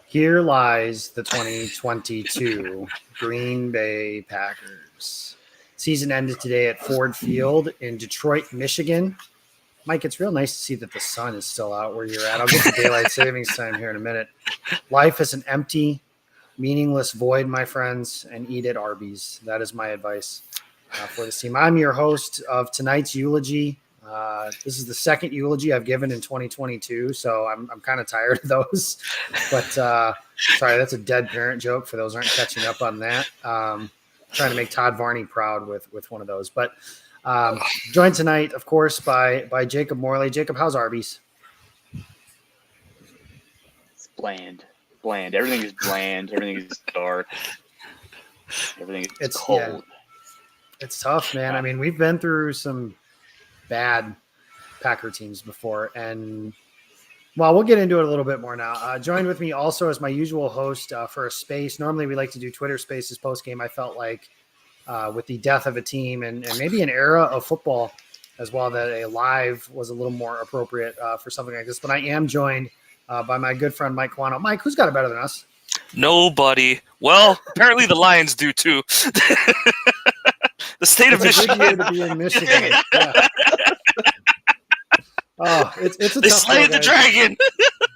Here lies the 2022 Green Bay Packers. Season ended today at Ford Field in Detroit, Michigan. Mike, it's real nice to see that the sun is still out where you're at. I'll get to daylight savings time here in a minute. Life is an empty, meaningless void, my friends, and eat at Arby's. That is my advice for this team. I'm your host of tonight's eulogy. This is the second eulogy I've given in 2022, so I'm kind of tired of those. But sorry, that's a dead parent joke for those who aren't catching up on that. Trying to make Todd Varney proud with one of those. But joined tonight, of course, by Jacob Morley. Jacob, how's Arby's? It's bland. Everything is bland. Everything is dark. Everything is cold. Yeah. It's tough, man. I mean, we've been through some bad Packer teams before, and well, we'll get into it a little bit more now. Joined with me also as my usual host for a space. Normally we like to do Twitter spaces post game. I felt like with the death of a team and maybe an era of football as well, that a live was a little more appropriate for something like this. But I am joined by my good friend Mike Quano. Mike, who's got it better than us? Nobody. Well, apparently the Lions do too. The state of Michigan. It's a good year to be in Michigan. Yeah. Oh, it's a they tough slayed the dragon.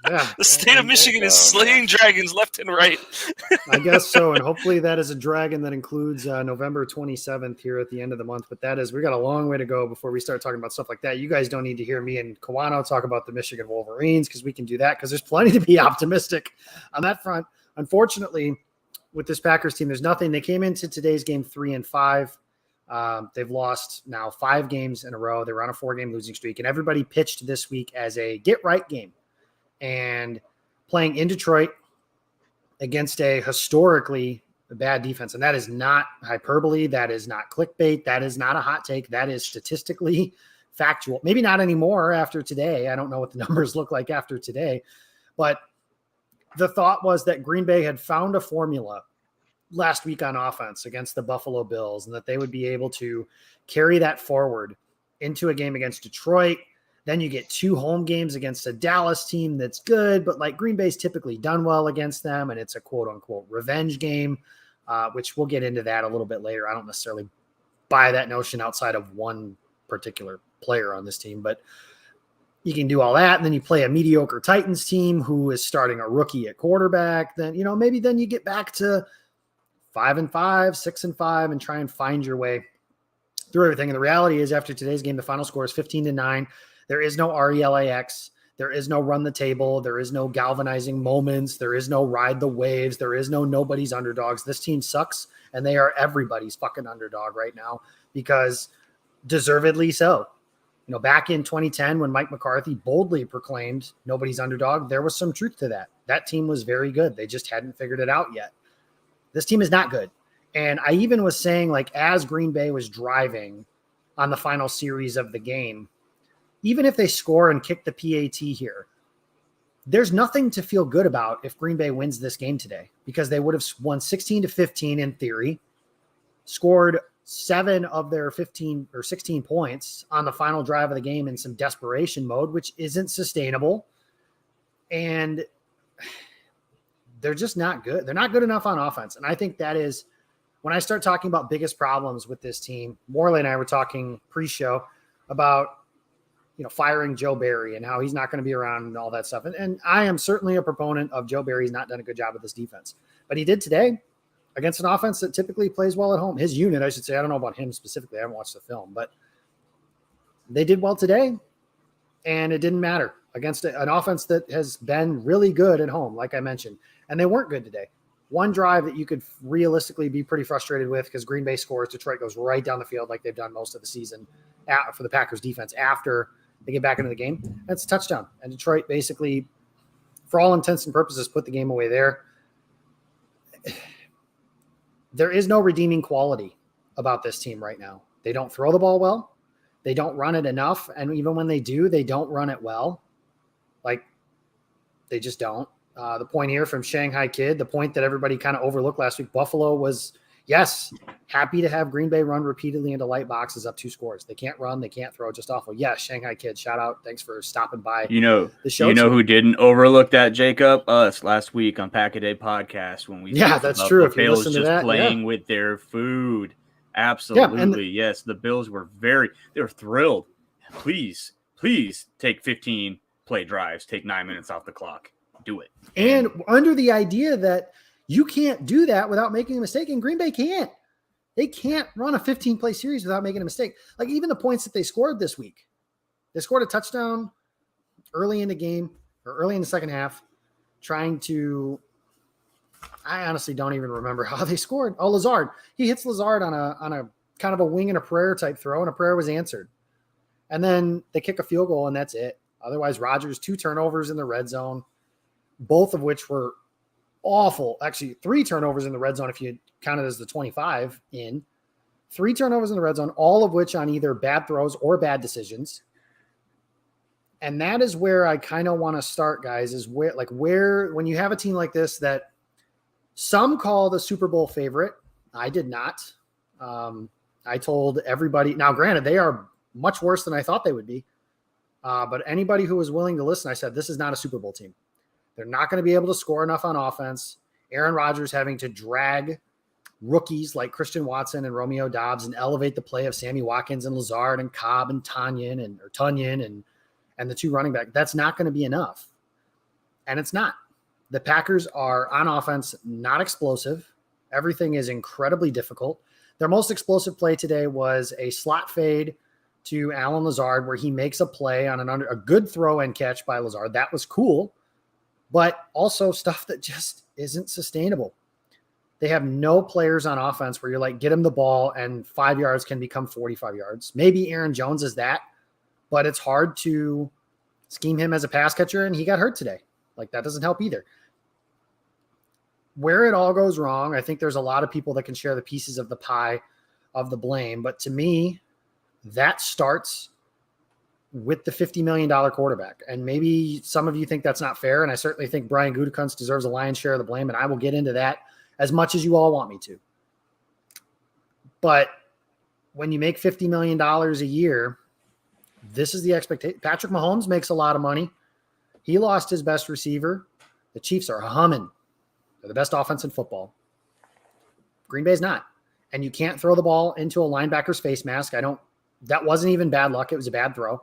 Yeah. The state of Michigan is slaying dragons left and right. I guess so, and hopefully that is a dragon that includes November 27th here at the end of the month. But we got a long way to go before we start talking about stuff like that. You guys don't need to hear me and Kawano talk about the Michigan Wolverines because we can do that because there's plenty to be optimistic on that front. Unfortunately, with this Packers team, there's nothing. They came into today's game 3-5. They've lost now 5 games in a row. They were on a 4-game losing streak, and everybody pitched this week as a get-right game. And playing in Detroit against a historically bad defense, and that is not hyperbole. That is not clickbait. That is not a hot take. That is statistically factual. Maybe not anymore after today. I don't know what the numbers look like after today. But the thought was that Green Bay had found a formula last week on offense against the Buffalo Bills, and that they would be able to carry that forward into a game against Detroit. Then you get 2 home games against a Dallas team that's good, but like Green Bay's typically done well against them, and it's a quote unquote revenge game, which we'll get into that a little bit later. I don't necessarily buy that notion outside of one particular player on this team, but you can do all that. And then you play a mediocre Titans team who is starting a rookie at quarterback. Then, maybe then you get back to 5-5, 6-5, and try and find your way through everything. And the reality is, after today's game, the final score is 15-9. There is no RELAX. There is no run the table. There is no galvanizing moments. There is no ride the waves. There is no nobody's underdogs. This team sucks, and they are everybody's fucking underdog right now, because deservedly so. Back in 2010, when Mike McCarthy boldly proclaimed nobody's underdog, there was some truth to that. That team was very good. They just hadn't figured it out yet. This team is not good. And I even was saying, as Green Bay was driving on the final series of the game, even if they score and kick the PAT here, there's nothing to feel good about if Green Bay wins this game today, because they would have won 16-15 in theory, scored 7 of their 15 or 16 points on the final drive of the game in some desperation mode, which isn't sustainable. And they're just not good. They're not good enough on offense. And I think that is when I start talking about biggest problems with this team. Morley and I were talking pre-show about, firing Joe Barry and how he's not going to be around and all that stuff. And I am certainly a proponent of Joe Barry's not done a good job with this defense, but he did today against an offense that typically plays well at home. His unit, I should say. I don't know about him specifically. I haven't watched the film, but they did well today, and it didn't matter against an offense that has been really good at home, like I mentioned. And they weren't good today. One drive that you could realistically be pretty frustrated with, because Green Bay scores, Detroit goes right down the field like they've done most of the season for the Packers defense after they get back into the game. That's a touchdown. And Detroit basically, for all intents and purposes, put the game away there. There is no redeeming quality about this team right now. They don't throw the ball well. They don't run it enough. And even when they do, they don't run it well. They just don't. The point here from Shanghai Kid, the point that everybody kind of overlooked last week, Buffalo was Yes, happy to have Green Bay run repeatedly into light boxes up 2 scores. They can't run, they can't throw, just awful. Yes, Shanghai Kid, shout out. Thanks for stopping by the show. You know who didn't overlook that, Jacob? Us last week on Pack a Day podcast when we that's about true. the If you Bills listen to just that, playing with their food. Absolutely, yes. The Bills were they were thrilled. Please take 15 play drives, take 9 minutes off the clock. Do it. And under the idea that you can't do that without making a mistake, and Green Bay can't. They can't run a 15-play series without making a mistake. Like even the points that they scored this week, they scored a touchdown early in the game or early in the second half, trying to. I honestly don't even remember how they scored. Oh, Lazard. He hits Lazard on a kind of a wing and a prayer type throw, and a prayer was answered. And then they kick a field goal, and that's it. Otherwise, Rodgers 2 turnovers in the red zone, both of which were awful. Actually, 3 turnovers in the red zone if you count it as the 25 in. 3 turnovers in the red zone, all of which on either bad throws or bad decisions. And that is where I kind of want to start, guys, is where when you have a team like this that some call the Super Bowl favorite. I did not. I told everybody. Now, granted, they are much worse than I thought they would be. But anybody who was willing to listen, I said, this is not a Super Bowl team. They're not going to be able to score enough on offense. Aaron Rodgers having to drag rookies like Christian Watson and Romeo Doubs and elevate the play of Sammy Watkins and Lazard and Cobb and Tunyon and the 2 running back. That's not going to be enough. And it's not. The Packers are on offense, not explosive. Everything is incredibly difficult. Their most explosive play today was a slot fade to Alan Lazard where he makes a play on a good throw and catch by Lazard. That was cool, but also stuff that just isn't sustainable. They have no players on offense where you're like, get him the ball and 5 yards can become 45 yards. Maybe Aaron Jones is that, but it's hard to scheme him as a pass catcher, and he got hurt today. Like, that doesn't help either. Where it all goes wrong, I think there's a lot of people that can share the pieces of the pie of the blame. But to me, that starts with the $50 million quarterback. And maybe some of you think that's not fair. And I certainly think Brian Gutekunst deserves a lion's share of the blame. And I will get into that as much as you all want me to. But when you make $50 million a year, this is the expectation. Patrick Mahomes makes a lot of money. He lost his best receiver. The Chiefs are humming. They're the best offense in football. Green Bay's not. And you can't throw the ball into a linebacker's face mask. That wasn't even bad luck. It was a bad throw.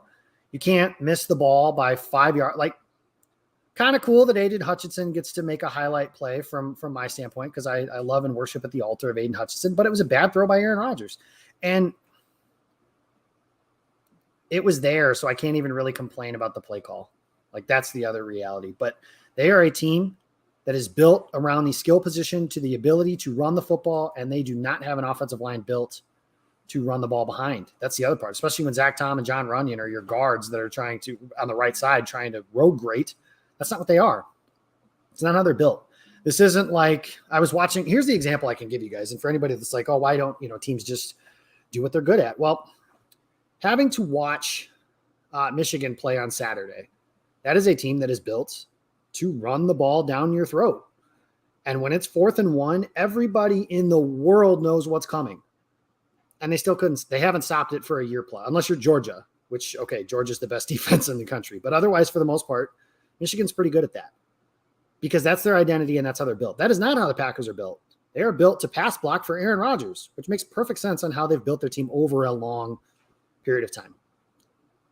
You can't miss the ball by 5 yards. Like, kind of cool that Aiden Hutchinson gets to make a highlight play from my standpoint, because I love and worship at the altar of Aiden Hutchinson, but it was a bad throw by Aaron Rodgers. And it was there, so I can't even really complain about the play call. Like, that's the other reality. But they are a team that is built around the skill position to the ability to run the football, and they do not have an offensive line built to run the ball behind. That's the other part, especially when Zach Tom and John Runyon are your guards that are trying to, on the right side, trying to road grate. That's not what they are. It's not how they're built. This isn't like I was watching. Here's the example I can give you guys. And for anybody that's like, oh, why don't teams just do what they're good at? Well, having to watch Michigan play on Saturday, that is a team that is built to run the ball down your throat. And when it's 4th and 1, everybody in the world knows what's coming. And they haven't stopped it for a year plus, unless you're Georgia, which, okay, Georgia's the best defense in the country. But otherwise, for the most part, Michigan's pretty good at that because that's their identity and that's how they're built. That is not how the Packers are built. They are built to pass block for Aaron Rodgers, which makes perfect sense on how they've built their team over a long period of time.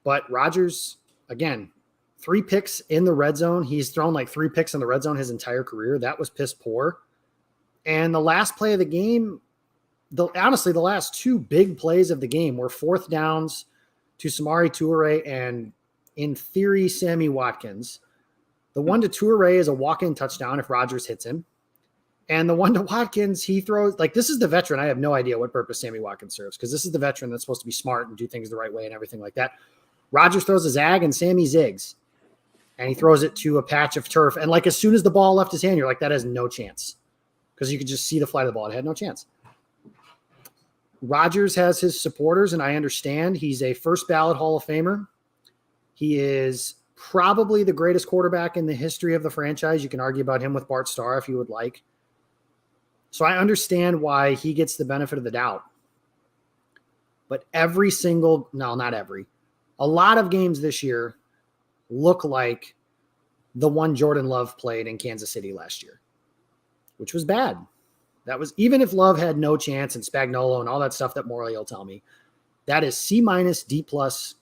But Rodgers, again, 3 picks in the red zone. He's thrown like 3 picks in the red zone his entire career. That was piss poor. And the last play of the game, honestly, the last 2 big plays of the game were 4th downs to Samori Toure and, in theory, Sammy Watkins. The one to Toure is a walk-in touchdown if Rodgers hits him. And the one to Watkins, he throws – like, this is the veteran. I have no idea what purpose Sammy Watkins serves because this is the veteran that's supposed to be smart and do things the right way and everything like that. Rodgers throws a zag and Sammy zigs. And he throws it to a patch of turf. And, like, as soon as the ball left his hand, you're like, that has no chance. Because you could just see the flight of the ball. It had no chance. Rodgers has his supporters, and I understand. He's a first-ballot Hall of Famer. He is probably the greatest quarterback in the history of the franchise. You can argue about him with Bart Starr if you would like. So I understand why he gets the benefit of the doubt. But not every, a lot of games this year look like the one Jordan Love played in Kansas City last year, which was bad. That was, even if Love had no chance and Spagnuolo and all that stuff that Morley will tell me, that is C-, D+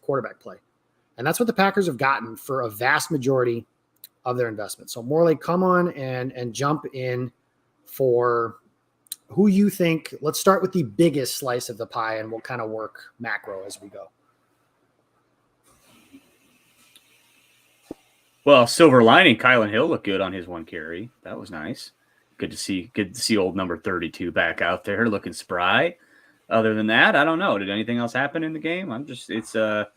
quarterback play. And that's what the Packers have gotten for a vast majority of their investment. So Morley, come on and jump in for who you think. Let's start with the biggest slice of the pie, and we'll kind of work macro as we go. Well, silver lining, Kylan Hill looked good on his one carry. That was nice. Good to see old number 32 back out there looking spry. Other than that, I don't know. Did anything else happen in the game? There's a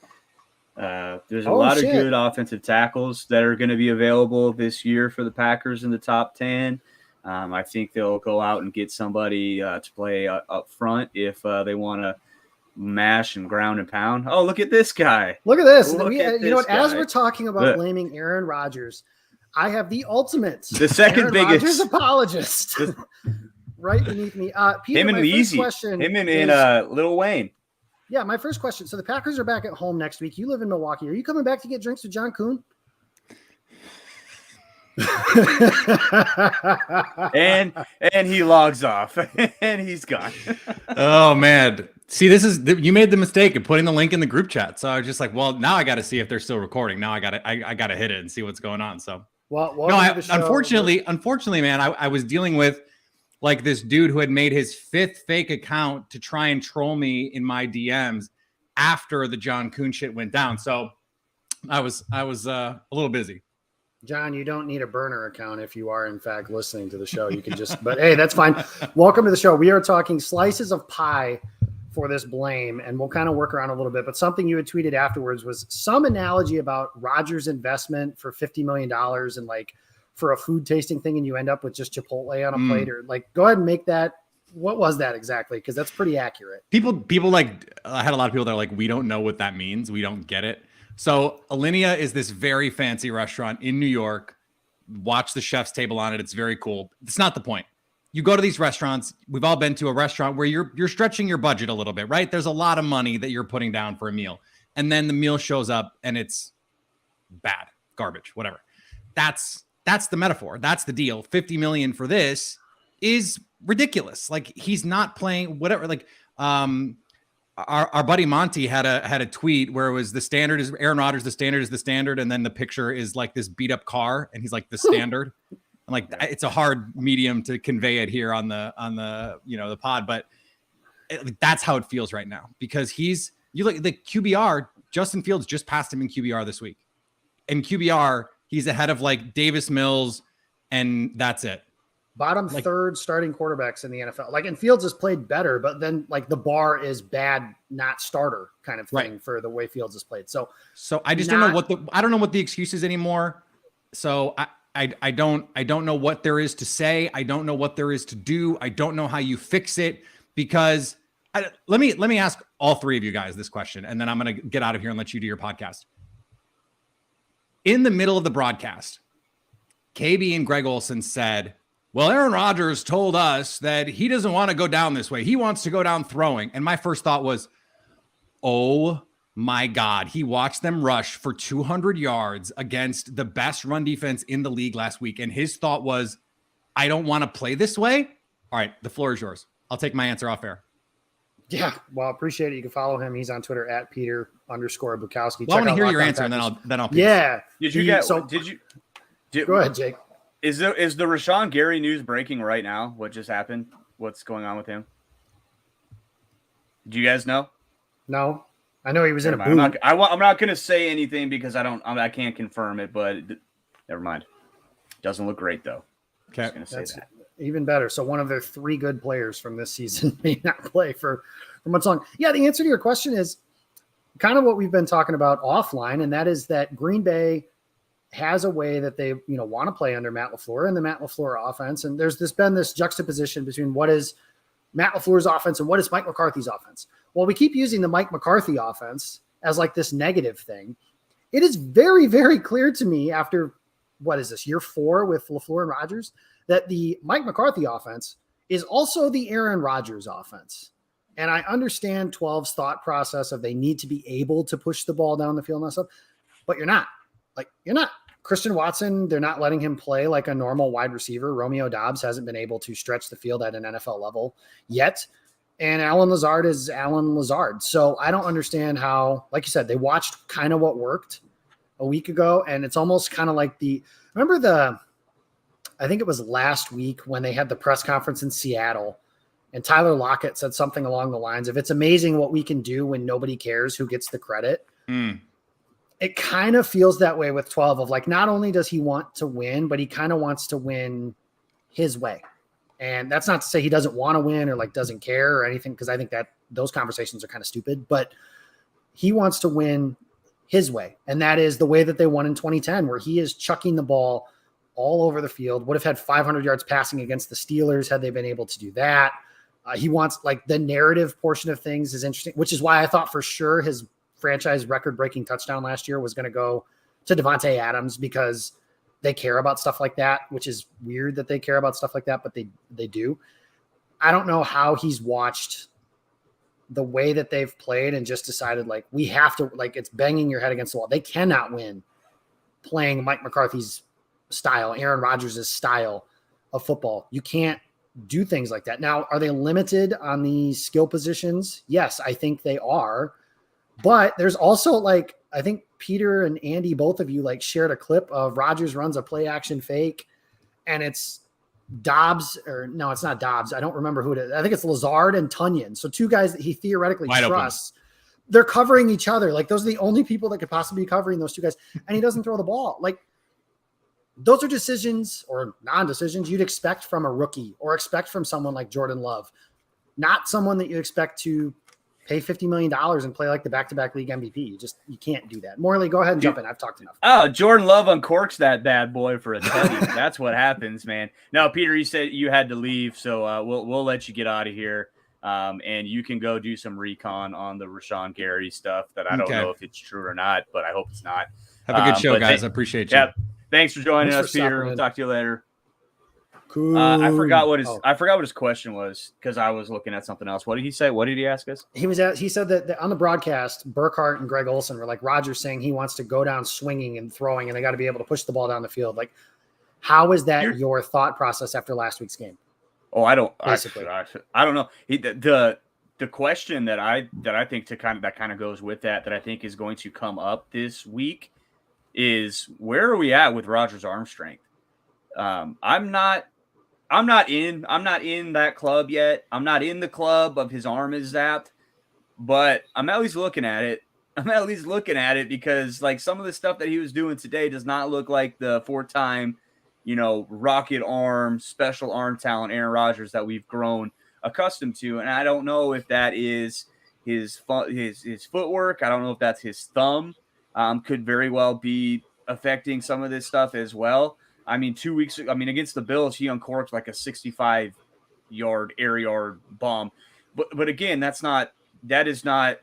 lot of good offensive tackles that are going to be available this year for the Packers in the top 10. I think they'll go out and get somebody to play up front if they want to mash and ground and pound. Oh, look at this guy. Look at this. You know what? As we're talking about blaming Aaron Rodgers, I have the ultimate second Aaron biggest Rodgers apologist right beneath me. Peter, him and Weezy. Him and Lil Wayne. Yeah, my first question. So the Packers are back at home next week. You live in Milwaukee. Are you coming back to get drinks with John Kuhn? and he logs off and he's gone. Oh man. See, you made the mistake of putting the link in the group chat. So I was just like, well, now I got to see if they're still recording. Now I got to hit it and see what's going on. So unfortunately, man, I was dealing with like this dude who had made his 5th fake account to try and troll me in my DMs after the John Kuhn shit went down. So I was a little busy. John, you don't need a burner account if you are in fact listening to the show. You can just, but hey, that's fine. Welcome to the show. We are talking slices of pie for this blame, and we'll kind of work around a little bit. But something you had tweeted afterwards was some analogy about Rodgers' investment for $50 million and like for a food tasting thing, and you end up with just Chipotle on a plate, or like, go ahead and make that. What was that exactly? Because that's pretty accurate. People like, I had a lot of people that are like, we don't know what that means. We don't get it. So Alinea is this very fancy restaurant in New York. Watch the chef's table on it. It's very cool. It's not the point. You go to these restaurants. We've all been to a restaurant where you're stretching your budget a little bit, right? There's a lot of money that you're putting down for a meal. And then the meal shows up and it's bad, garbage, whatever. That's the metaphor. That's the deal. 50 million for this is ridiculous. Like, he's not playing whatever. Like, our buddy Monty had a tweet where it was the standard is Aaron Rodgers, the standard is the standard, and then the picture is like this beat up car, and he's like the standard. And like, it's a hard medium to convey it here on the the pod, but that's how it feels right now, because you look the QBR. Justin Fields just passed him in QBR this week. In QBR, he's ahead of like Davis Mills, and that's it. Bottom third starting quarterbacks in the NFL. Like, and Fields has played better, but then like the bar is bad, not starter kind of thing for the way Fields has played. So I just don't know what the excuse is anymore. So I don't know what there is to say. I don't know what there is to do. I don't know how you fix it, because let me ask all three of you guys this question, and then I'm going to get out of here and let you do your podcast. In the middle of the broadcast, KB and Greg Olsen said, well, Aaron Rodgers told us that he doesn't want to go down this way. He wants to go down throwing. And my first thought was, oh my God, he watched them rush for 200 yards against the best run defense in the league last week. And his thought was, I don't want to play this way. All right, the floor is yours. I'll take my answer off air. Yeah, well, appreciate it. You can follow him. He's on Twitter at Peter_Bukowski. Well, I want to hear your answer, and then I'll. Yeah. Go ahead, Jake. Is the Rashawn Gary news breaking right now? What just happened? What's going on with him? Do you guys know? No, I know he was in a booth. I'm not going to say anything because I can't confirm it, but never mind. Doesn't look great though. Okay, just going to say that. Even better. So one of their 3 good players from this season may not play for much long. Yeah, the answer to your question is kind of what we've been talking about offline, and that is that Green Bay has a way that they want to play under Matt LaFleur and the Matt LaFleur offense. And there's been this juxtaposition between what is Matt LaFleur's offense and what is Mike McCarthy's offense. Well, we keep using the Mike McCarthy offense as like this negative thing. It is very, very clear to me after, what is this, year 4 with LaFleur and Rodgers, that the Mike McCarthy offense is also the Aaron Rodgers offense. And I understand 12's thought process of they need to be able to push the ball down the field and stuff, but you're not. You're not. Christian Watson, they're not letting him play like a normal wide receiver. Romeo Doubs hasn't been able to stretch the field at an NFL level yet. And Alan Lazard is Alan Lazard. So I don't understand how, like you said, they watched kind of what worked a week ago. And it's almost kind of like I think it was last week when they had the press conference in Seattle and Tyler Lockett said something along the lines of, it's amazing what we can do when nobody cares who gets the credit. It kind of feels that way with 12 of like, not only does he want to win, but he kind of wants to win his way. And that's not to say he doesn't want to win or like doesn't care or anything, because I think that those conversations are kind of stupid, but he wants to win his way. And that is the way that they won in 2010, where he is chucking the ball all over the field. Would have had 500 yards passing against the Steelers had they been able to do that. He wants like the narrative portion of things is interesting, which is why I thought for sure his franchise record-breaking touchdown last year was going to go to Devontae Adams, because they care about stuff like that, which is weird that they care about stuff like that, but they do. I don't know how he's watched the way that they've played and just decided like, we have to, like, it's banging your head against the wall. They cannot win playing Mike McCarthy's style, Aaron Rodgers' style of football. You can't do things like that. Now, are they limited on the skill positions? Yes, I think they are. But there's also like, I think Peter and Andy, both of you like shared a clip of Rodgers runs a play action fake and it's Dobbs, or no, it's not Dobbs. I don't remember who it is. I think it's Lazard and Tunyon. So two guys that he theoretically trusts. They're covering each other. Like those are the only people that could possibly be covering those two guys. And he doesn't throw the ball. Like those are decisions or non-decisions you'd expect from a rookie or expect from someone like Jordan Love, not someone that you expect to pay $50 million and play like the back-to-back league MVP. You can't do that. Morley, go ahead and jump in. I've talked enough. Oh, Jordan Love uncorks that bad boy for a teddy. That's what happens, man. No, Peter, you said you had to leave, so we'll let you get out of here. And you can go do some recon on the Rashawn Gary stuff that I don't know if it's true or not, but I hope it's not. Have a good show, guys. I appreciate you. Yeah, thanks for joining us, Peter. We'll talk to you later. Cool. I forgot what his question was because I was looking at something else. What did he say? What did he ask us? He said that on the broadcast, Burkhardt and Greg Olson were like, Rodgers saying he wants to go down swinging and throwing, and they got to be able to push the ball down the field. Like, how is that your thought process after last week's game? Oh, I don't know. The question that I think that kind of goes with that I think is going to come up this week is, where are we at with Rodgers' arm strength? I'm not in that club yet. I'm not in the club of his arm is zapped, but I'm at least looking at it. Because like some of the stuff that he was doing today does not look like the 4-time, rocket arm, special arm talent Aaron Rodgers that we've grown accustomed to. And I don't know if that is his footwork. I don't know if that's his thumb. Could very well be affecting some of this stuff as well. I mean, 2 weeks ago, against the Bills, he uncorked like a 65-yard air yard bomb. But again, that is not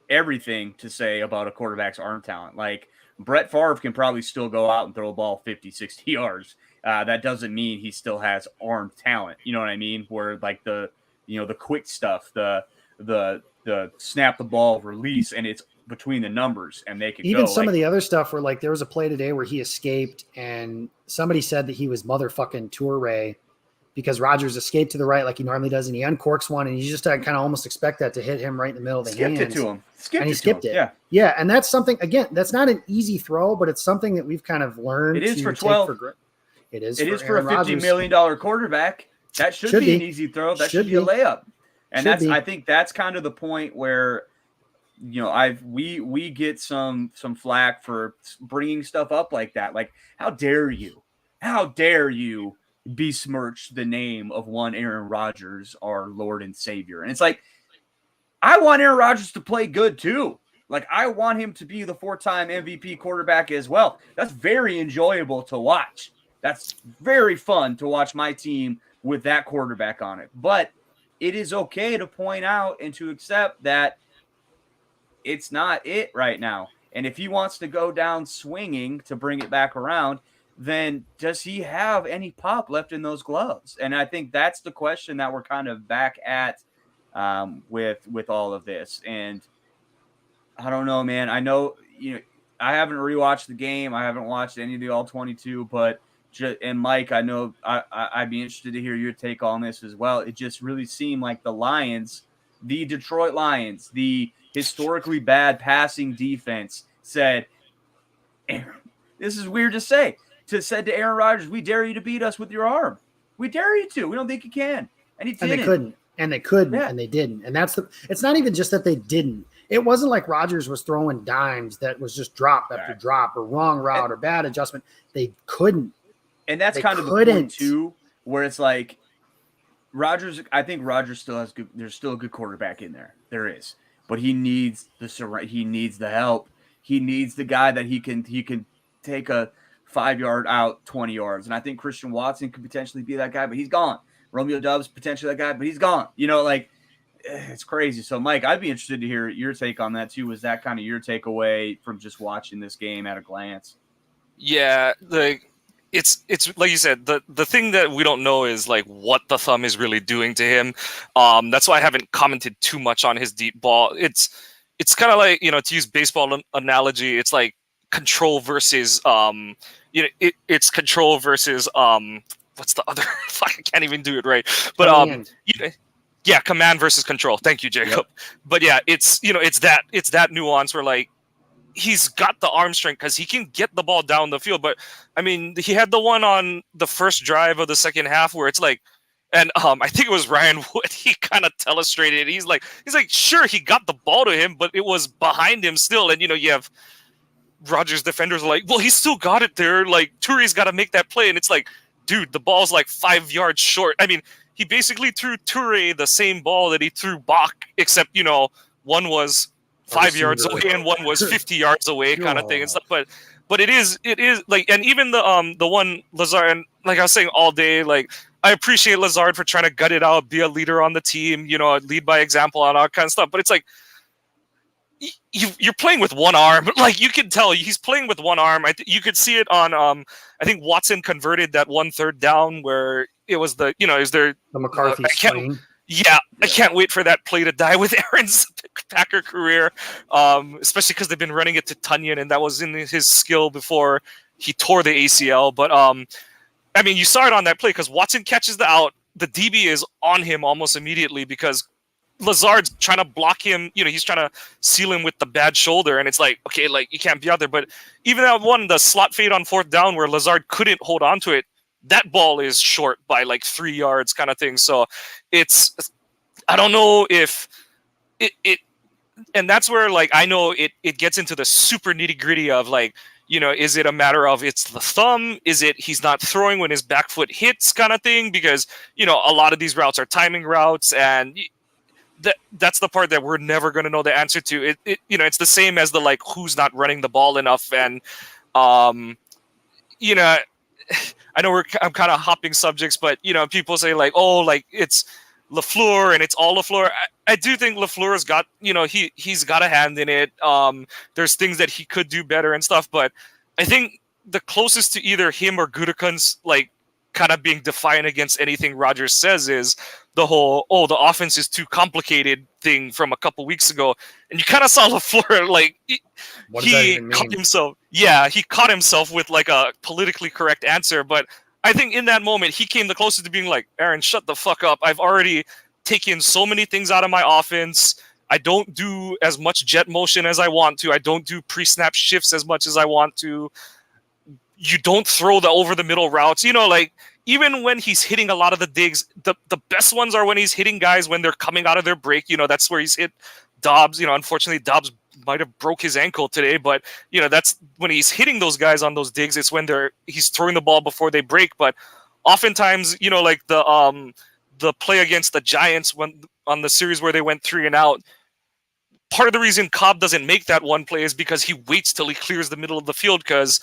everything to say about a quarterback's arm talent. Like, Brett Favre can probably still go out and throw a ball 50, 60 yards. That doesn't mean he still has arm talent. You know what I mean? Where like the quick stuff, the snap the ball release, and it's between the numbers and they can even go. Some of the other stuff where like there was a play today where he escaped and somebody said that he was motherfucking Toure because Rodgers escaped to the right like he normally does, and he uncorks one, and you just kind of almost expect that to hit him right in the middle of the hands. Skipped it to him. He skipped it. Yeah. And that's something, again, that's not an easy throw, but it's something that we've kind of learned. It is for 12. It is for a $50 million quarterback. That should be an easy throw. That should be a layup. And I think that's kind of the point where, we get some flack for bringing stuff up like that. Like, how dare you besmirch the name of one Aaron Rodgers, our Lord and Savior? And it's like, I want Aaron Rodgers to play good too. Like, I want him to be the 4-time MVP quarterback as well. That's very enjoyable to watch. That's very fun to watch my team with that quarterback on it. But it is okay to point out and to accept that it's not it right now. And if he wants to go down swinging to bring it back around, then does he have any pop left in those gloves? And I think that's the question that we're kind of back at with all of this. And I don't know, man. I know, I haven't rewatched the game. I haven't watched any of the all 22, but and Mike, I know I'd be interested to hear your take on this as well. It just really seemed like the Lions, the Detroit Lions, the historically bad passing defense said, this is weird to say, said to Aaron Rodgers, we dare you to beat us with your arm. We dare you to. We don't think you can. And he didn't. And they couldn't. And they couldn't, Yeah. and they didn't. And it's not even just that they didn't. It wasn't like Rodgers was throwing dimes that was just drop after drop or wrong route or bad adjustment. They couldn't. And that's kind of the point too, where it's like Rodgers, I think Rodgers still has good, there's still a good quarterback in there. There is. But he needs the help. He needs the guy that he can take a 5-yard out 20 yards. And I think Christian Watson could potentially be that guy, but he's gone. Romeo Doubs potentially that guy, but he's gone. It's crazy. So, Mike, I'd be interested to hear your take on that too. Was that kind of your takeaway from just watching this game at a glance? Yeah, it's like you said, the thing that we don't know is like what the thumb is really doing to him. That's why I haven't commented too much on his deep ball. It's kind of like, to use baseball analogy, it's like control versus it's control versus what's the other? Fuck, I can't even do it right. But yeah, command versus control. Thank you, Jacob. Yep. But yeah, it's it's that nuance where like he's got the arm strength because he can get the ball down the field. But I mean, he had the one on the first drive of the second half where it's like, and I think it was Ryan Wood. He kind of telestrated. He's like, sure, he got the ball to him, but it was behind him still. And you have Rodgers defenders are like, well, he still got it there. Like Touré's got to make that play, and it's like, dude, the ball's like 5 yards short. I mean, he basically threw Touré the same ball that he threw Bach, except one was 5 yards away and one was 50 yards away, kind of thing and stuff. But it is like, and even the one Lazard, and like I was saying all day, like I appreciate Lazard for trying to gut it out, be a leader on the team, lead by example and all kind of stuff. But it's like you're playing with one arm. Like you can tell he's playing with one arm. You could see it on I think Watson converted that 1 3rd down where it was the McCarthy swing. Yeah, I can't wait for that play to die with Aaron's Packer career, especially because they've been running it to Tunyon, and that was in his skill before he tore the ACL. But I mean, you saw it on that play because Watson catches the out. The DB is on him almost immediately because Lazard's trying to block him. He's trying to seal him with the bad shoulder, and it's like, okay, like you can't be out there. But even that one, the slot fade on 4th down where Lazard couldn't hold on to it, that ball is short by like 3 yards kind of thing. So I don't know if it and that's where like I know it gets into the super nitty gritty of like, is it a matter of it's the thumb? Is it he's not throwing when his back foot hits kind of thing? Because, a lot of these routes are timing routes, and that's the part that we're never going to know the answer to. It's the same as the like who's not running the ball enough, and I know I'm kind of hopping subjects, but people say like, oh, like it's LaFleur and it's all LaFleur. I do think LaFleur's got, he's got a hand in it. There's things that he could do better and stuff, but I think the closest to either him or Gutekunst like kind of being defiant against anything Rodgers says is the whole, the offense is too complicated thing from a couple weeks ago. And you kind of saw LaFleur, like, he caught himself. Yeah, he caught himself with like a politically correct answer. But I think in that moment, he came the closest to being like, Aaron, shut the fuck up. I've already taken so many things out of my offense. I don't do as much jet motion as I want to. I don't do pre-snap shifts as much as I want to. You don't throw the over the middle routes, like even when he's hitting a lot of the digs, the best ones are when he's hitting guys when they're coming out of their break. That's where he's hit Dobbs. Unfortunately, Dobbs might have broke his ankle today, but that's when he's hitting those guys on those digs. It's when he's throwing the ball before they break. But oftentimes, like the play against the Giants when on the series where they went 3 and out. Part of the reason Cobb doesn't make that one play is because he waits till he clears the middle of the field because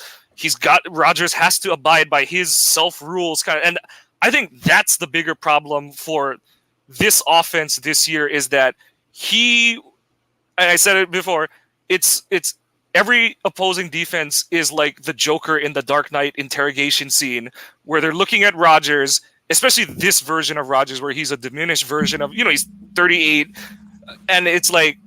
Rodgers has to abide by his self rules and I think that's the bigger problem for this offense this year is that and I said it before, it's every opposing defense is like the Joker in the Dark Knight interrogation scene where they're looking at Rodgers, especially this version of Rodgers where he's a diminished version of, he's 38, and it's like,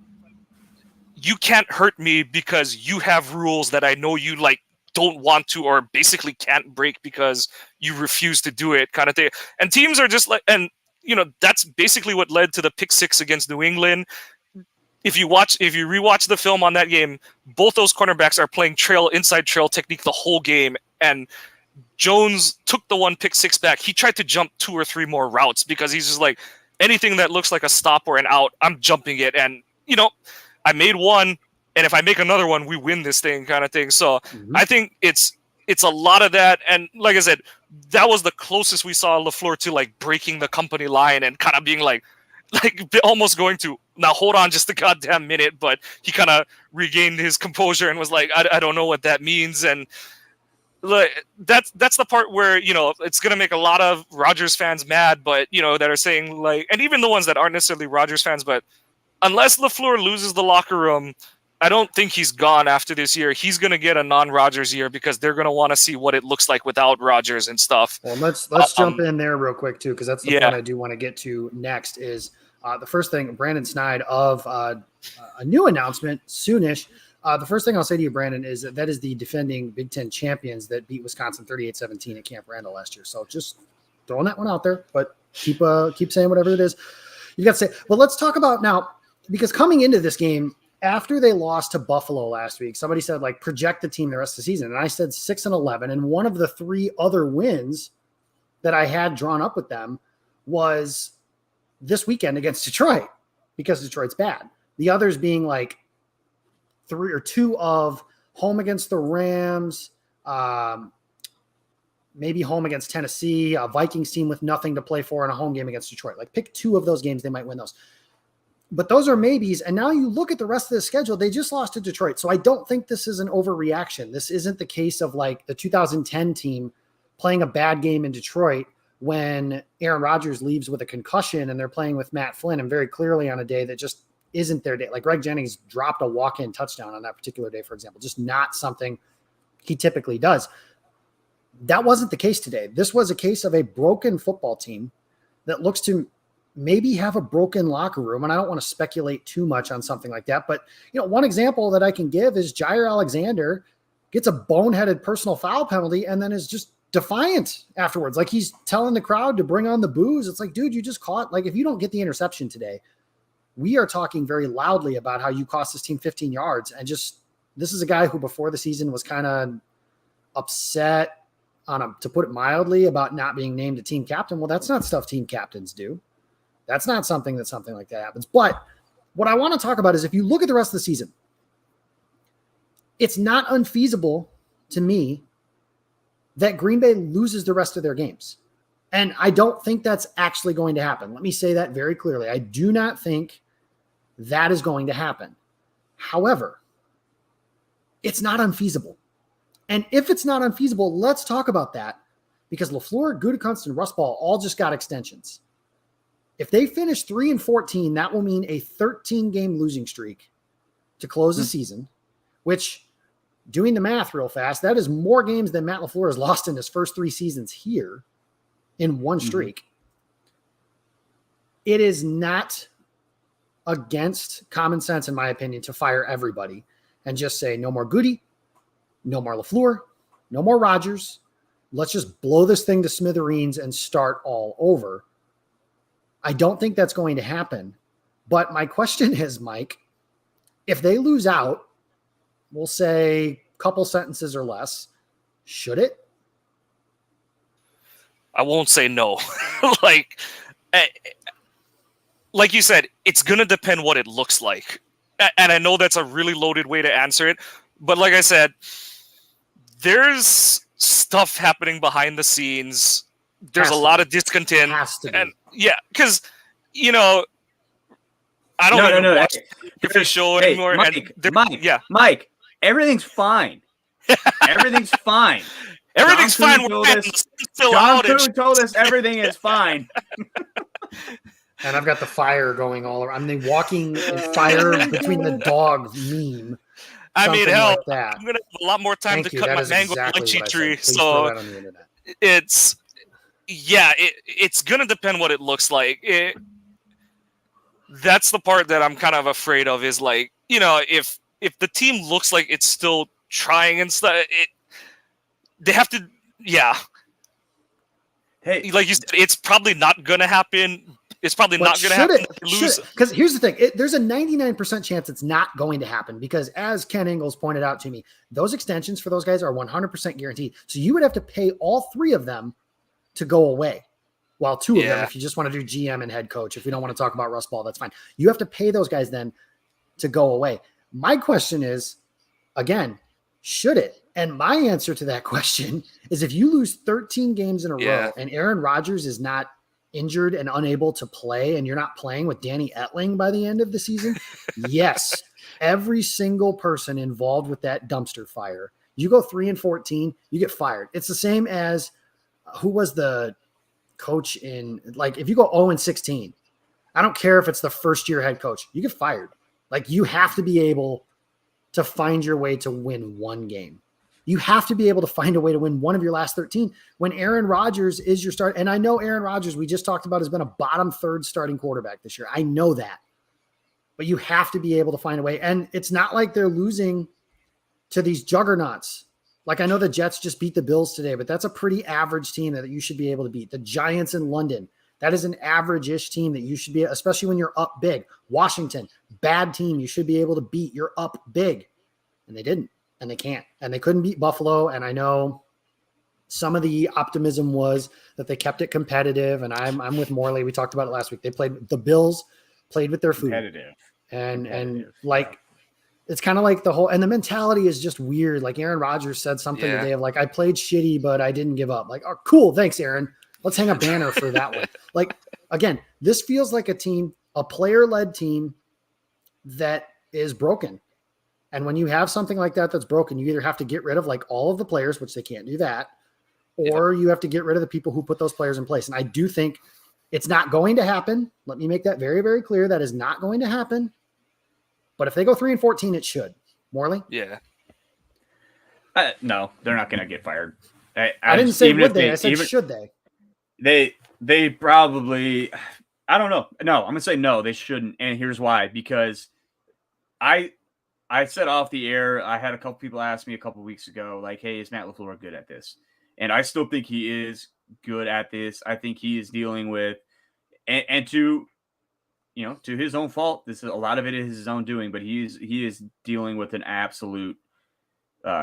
you can't hurt me because you have rules that I know you like don't want to or basically can't break because you refuse to do it, kind of thing. And teams are just like, and that's basically what led to the pick 6 against New England. If you rewatch the film on that game, both those cornerbacks are playing inside trail technique the whole game, and Jones took the one pick 6 back. He tried to jump 2 or 3 more routes because he's just like, anything that looks like a stop or an out, I'm jumping it. And I made one, and if I make another one, we win this thing, kind of thing. So I think it's a lot of that. And like I said, that was the closest we saw LaFleur to like breaking the company line and kind of being like almost going to, now hold on just a goddamn minute. But he kind of regained his composure and was like, I don't know what that means. And that's the part where it's gonna make a lot of Rodgers fans mad, but that are saying like, and even the ones that aren't necessarily Rodgers fans, but unless LaFleur loses the locker room, I don't think he's gone after this year. He's gonna get a non-Rodgers year because they're gonna want to see what it looks like without Rodgers and stuff. Well, let's jump in there real quick too, because that's the point I do want to get to next. Is the first thing, Brandon Snide of a new announcement soonish. The first thing I'll say to you, Brandon, is that is the defending Big Ten champions that beat Wisconsin 38-17 at Camp Randall last year. So just throwing that one out there, but keep saying whatever it is you got to say. Well, let's talk about now, because coming into this game, after they lost to Buffalo last week, somebody said, like, project the team the rest of the season. And I said 6-11. And one of the 3 other wins that I had drawn up with them was this weekend against Detroit, because Detroit's bad. The others being like 3 or 2 of home against the Rams, maybe home against Tennessee, a Vikings team with nothing to play for, and a home game against Detroit. Like, pick 2 of those games, they might win those. But those are maybes. And now you look at the rest of the schedule, they just lost to Detroit. So I don't think this is an overreaction. This isn't the case of like the 2010 team playing a bad game in Detroit when Aaron Rodgers leaves with a concussion and they're playing with Matt Flynn, and very clearly on a day that just isn't their day. Like, Greg Jennings dropped a walk-in touchdown on that particular day, for example, just not something he typically does. That wasn't the case today. This was a case of a broken football team that looks to maybe have a broken locker room. And I don't want to speculate too much on something like that. But, one example that I can give is Jair Alexander gets a boneheaded personal foul penalty and then is just defiant afterwards. Like, he's telling the crowd to bring on the booze. It's like, dude, you just caught, like, if you don't get the interception today, we are talking very loudly about how you cost this team 15 yards. And just, this is a guy who before the season was kind of upset to put it mildly, about not being named a team captain. Well, that's not stuff team captains do. That's not something like that happens. But what I want to talk about is, if you look at the rest of the season, it's not unfeasible to me that Green Bay loses the rest of their games. And I don't think that's actually going to happen. Let me say that very clearly. I do not think that is going to happen. However, it's not unfeasible. And if it's not unfeasible, let's talk about that, because LaFleur, Gutekunst, and Russ Ball all just got extensions. If they finish 3-14, that will mean a 13-game losing streak to close the season, which, doing the math real fast, that is more games than Matt LaFleur has lost in his first 3 seasons here in one streak. It is not against common sense, in my opinion, to fire everybody and just say, no more Goody, no more LaFleur, no more Rodgers. Let's just blow this thing to smithereens and start all over. I don't think that's going to happen. But my question is, Mike, if they lose out, we'll say a couple sentences or less, should it? I won't say no. like you said, it's going to depend what it looks like. And I know that's a really loaded way to answer it. But like I said, there's stuff happening behind the scenes. There's a lot of discontent. Has to be. And yeah, because, I don't even watch the show anymore. Mike, everything's fine. Everything's fine. Everything's fine. John Coon told us everything is fine. And I've got the fire going all around. I'm the walking fire between the dogs meme. I mean, something hell, like that. I'm gonna have a lot more time Thank to you. cut That my is mango exactly lychee what I tree. said. Please throw So that on the internet. it's it's gonna depend what it looks like. That's the part that I'm kind of afraid of. Is like, if the team looks like it's still trying and stuff, they have to. Yeah, Hey, like you said, it's probably not gonna happen. It's probably But not gonna should happen. it? If they lose. Because here's the thing: there's a 99% chance it's not going to happen. Because as Ken Ingles pointed out to me, those extensions for those guys are 100% guaranteed. So you would have to pay all three of them to go away. Well, two of them, Yeah. if you just want to do GM and head coach. If we don't want to talk about Russ Ball, that's fine. You have to pay those guys then to go away. My question is, again, should it? And my answer to that question is if you lose 13 games in a Yeah. row and Aaron Rodgers is not injured and unable to play and you're not playing with Danny Etling by the end of the season, yes, every single person involved with that dumpster fire, you go 3-14, you get fired. It's the same as who was the coach in, like, if you go 0-16, I don't care if it's the first year head coach, you get fired. Like, you have to be able to find your way to win one game. You have to be able to find a way to win one of your last 13 when Aaron Rodgers is your start. And I know Aaron Rodgers, we just talked about, has been a bottom third starting quarterback this year. I know that. But you have to be able to find a way. And it's not like they're losing to these juggernauts. Like, I know the Jets just beat the Bills today, but that's a pretty average team that you should be able to beat. The Giants in London, that is an average-ish team that you should be, especially when you're up big. Washington, bad team you should be able to beat. You're up big. And they didn't. And they can't. And they couldn't beat Buffalo. And I know some of the optimism was that they kept it competitive. And I'm with Morley. We talked about it last week. The Bills played with their food. competitive. And like, it's kind of like the whole, and the mentality is just weird. Like Aaron Rodgers said something Yeah. today of like, I played shitty, but I didn't give up. Like, oh, cool. Thanks, Aaron. Let's hang a banner for that one. Like, again, this feels like a team, a player-led team that is broken. And when you have something like that that's broken, you either have to get rid of like all of the players, which they can't do that, or you have to get rid of the people who put those players in place. And I do think it's not going to happen. Let me make that very, very clear. That is not going to happen. But if they go 3-14, it should. Morley? Yeah. No, they're not going to get fired. I didn't say would they. I said should they. They probably, I don't know. No, I'm going to say no, they shouldn't. And here's why. Because I said off the air, I had a couple people ask me a couple weeks ago, like, hey, is Matt LaFleur good at this? And I still think he is good at this. I think he is dealing with, and to his own fault, this is a lot of it is his own doing, but he is dealing with an absolute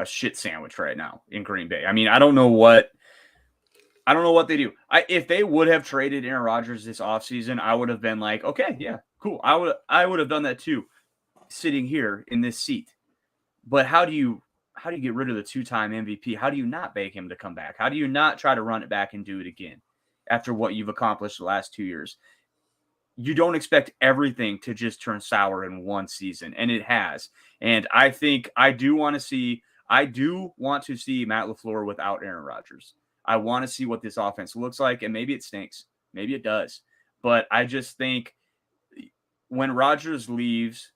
shit sandwich right now in Green Bay. I mean, I don't know what they do. If they would have traded Aaron Rodgers this offseason, I would have been like, okay, yeah, cool. I would have done that too, sitting here in this seat. But how do you get rid of the two-time MVP? How do you not beg him to come back? How do you not try to run it back and do it again after what you've accomplished the last 2 years? You don't expect everything to just turn sour in one season, and it has. And I think I do want to see Matt LaFleur without Aaron Rodgers. I want to see what this offense looks like, and maybe it stinks. Maybe it does. But I just think when Rodgers leaves,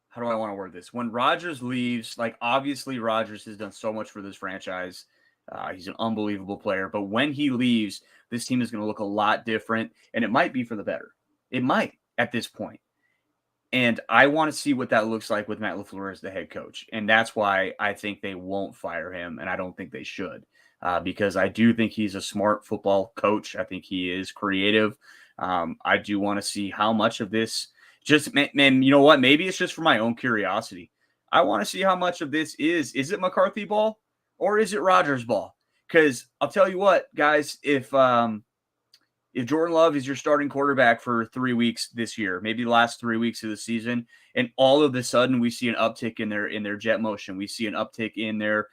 how do I want to word this? When Rodgers leaves, like, obviously Rodgers has done so much for this franchise. He's an unbelievable player. But when he leaves, this team is going to look a lot different, and it might be for the better. It might at this point. And I want to see what that looks like with Matt LaFleur as the head coach. And that's why I think they won't fire him, and I don't think they should, because I do think he's a smart football coach. I think he is creative. I do want to see how much of this just, man, you know what? Maybe it's just for my own curiosity. I want to see how much of this is it McCarthy ball or is it Rodgers ball? Because I'll tell you what, guys, if Jordan Love is your starting quarterback for 3 weeks this year, maybe the last 3 weeks of the season, and all of a sudden we see an uptick in their jet motion, we see an uptick in their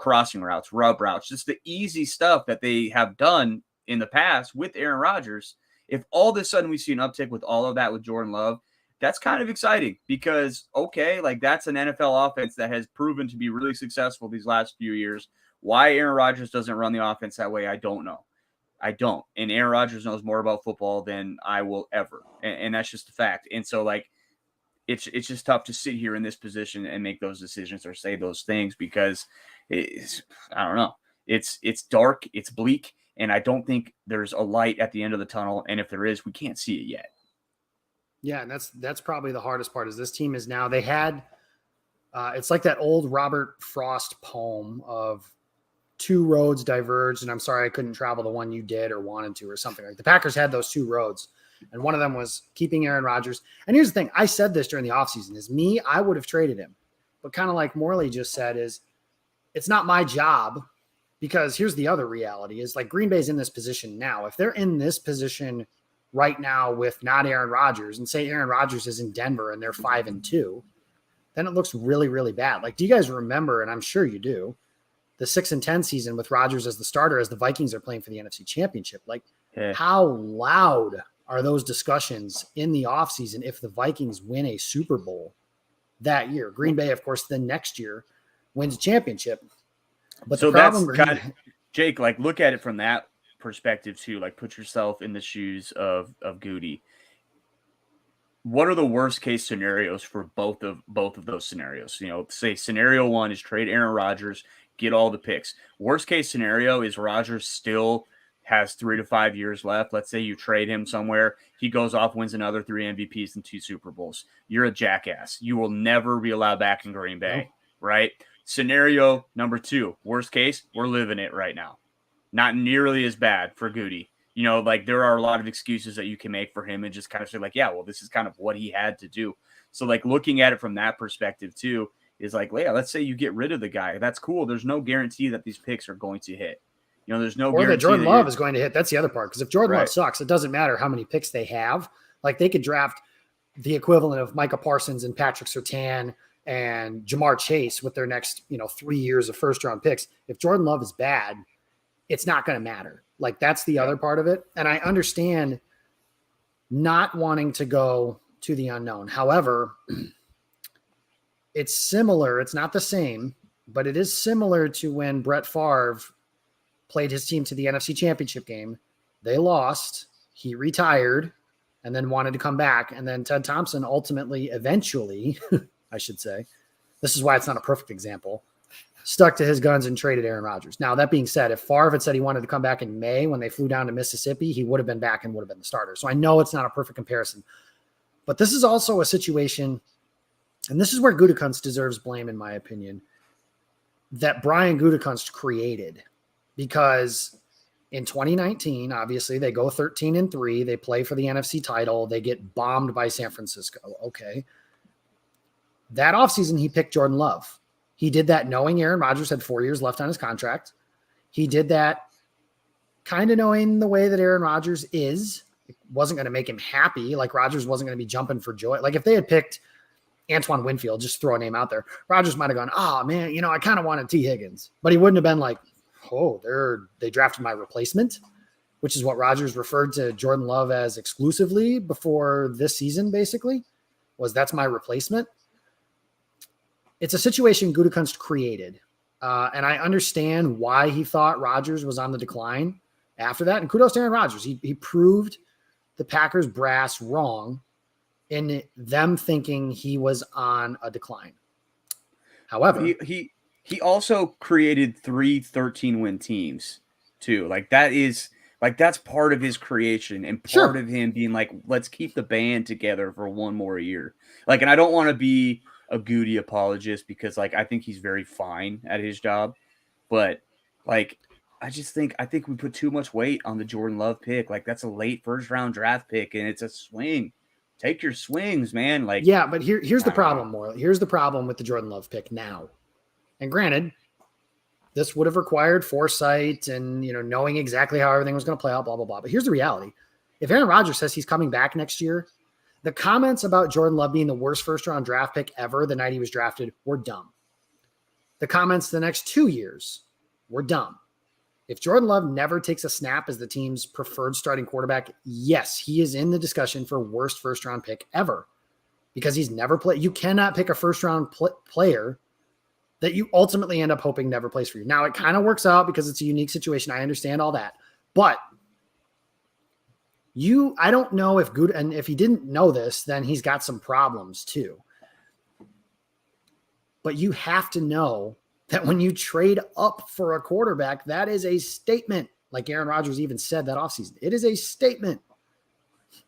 crossing routes, rub routes, just the easy stuff that they have done in the past with Aaron Rodgers. If all of a sudden we see an uptick with all of that with Jordan Love, that's kind of exciting because, okay, like that's an NFL offense that has proven to be really successful these last few years. Why Aaron Rodgers doesn't run the offense that way, I don't know. I don't. And Aaron Rodgers knows more about football than I will ever. And that's just a fact. And so, like, it's just tough to sit here in this position and make those decisions or say those things because I don't know. It's dark, it's bleak, and I don't think there's a light at the end of the tunnel. And if there is, we can't see it yet. Yeah, and that's probably the hardest part. Is this team is now they had. It's like that old Robert Frost poem of two roads diverged, and I'm sorry I couldn't travel the one you did or wanted to or something like. The Packers had those two roads, and one of them was keeping Aaron Rodgers. And here's the thing: I said this during the offseason. Is me, I would have traded him, but kind of like Morley just said, is it's not my job. Because here's the other reality is like Green Bay's in this position now. If they're in this position right now with not Aaron Rodgers and say Aaron Rodgers is in Denver and they're 5-2, then it looks really, really bad. Like, do you guys remember, and I'm sure you do, the 6-10 season with Rodgers as the starter as the Vikings are playing for the NFC Championship? Like, how loud are those discussions in the offseason if the Vikings win a Super Bowl that year? Green Bay, of course, the next year wins a championship. But so the problem, that's kind of, Jake, like look at it from that perspective too. Like put yourself in the shoes of Goody. What are the worst case scenarios for both of those scenarios? You know, say scenario one is trade Aaron Rodgers, get all the picks. Worst case scenario is Rodgers still has 3 to 5 years left. Let's say you trade him somewhere. He goes off, wins another 3 MVPs and 2 Super Bowls. You're a jackass. You will never be allowed back in Green Bay, right? Scenario number 2, worst case, we're living it right now. Not nearly as bad for Goody. You know, like there are a lot of excuses that you can make for him and just kind of say like, yeah, well, this is kind of what he had to do. So like looking at it from that perspective too is like, yeah, let's say you get rid of the guy. That's cool. There's no guarantee that these picks are going to hit. You know, there's no guarantee that Jordan Love is going to hit. That's the other part. Because if Jordan Love Right. sucks, it doesn't matter how many picks they have. Like they could draft the equivalent of Micah Parsons and Patrick Surtain and Jamar Chase with their next, 3 years of first round picks. If Jordan Love is bad, it's not going to matter. Like that's the other part of it. And I understand not wanting to go to the unknown. However, it's similar. It's not the same, but it is similar to when Brett Favre played his team to the NFC Championship game. They lost. He retired and then wanted to come back. And then Ted Thompson eventually, I should say, this is why it's not a perfect example, stuck to his guns and traded Aaron Rodgers. Now, that being said, if Favre had said he wanted to come back in May when they flew down to Mississippi, he would have been back and would have been the starter. So I know it's not a perfect comparison. But this is also a situation, and this is where Gutekunst deserves blame, in my opinion, that Brian Gutekunst created. Because in 2019, obviously, they go 13-3. They play for the NFC title. They get bombed by San Francisco. Okay. That offseason, he picked Jordan Love. He did that knowing Aaron Rodgers had 4 years left on his contract. He did that kind of knowing the way that Aaron Rodgers is. It wasn't going to make him happy. Like Rodgers wasn't going to be jumping for joy. Like if they had picked Antoine Winfield, just throw a name out there, Rodgers might have gone, oh man, I kind of wanted T. Higgins, but he wouldn't have been like, oh, they drafted my replacement, which is what Rodgers referred to Jordan Love as exclusively before this season, basically, was that's my replacement. It's a situation Gutekunst created, and I understand why he thought Rodgers was on the decline after that. And kudos to Aaron Rodgers. He proved the Packers brass wrong in them thinking he was on a decline. However, he also created 3 13-win teams too. Like that's part of his creation and part of him being like, let's keep the band together for one more year. Like, and I don't want to be a Goody apologist because like I think he's very fine at his job, but like I think we put too much weight on the Jordan Love pick. Like that's a late first round draft pick and it's a swing. Take your swings, man. Like yeah, but here's the problem, Morley. Here's the problem with the Jordan Love pick now. And granted, this would have required foresight and knowing exactly how everything was going to play out, blah blah blah. But here's the reality: if Aaron Rodgers says he's coming back next year, the comments about Jordan Love being the worst first-round draft pick ever the night he was drafted were dumb. The comments the next 2 years were dumb. If Jordan Love never takes a snap as the team's preferred starting quarterback, yes, he is in the discussion for worst first-round pick ever because he's never played. You cannot pick a first-round player that you ultimately end up hoping never plays for you. Now, it kind of works out because it's a unique situation. I understand all that. But I don't know if good, and if he didn't know this, then he's got some problems too. But you have to know that when you trade up for a quarterback, that is a statement. Like Aaron Rodgers even said that offseason. It is a statement,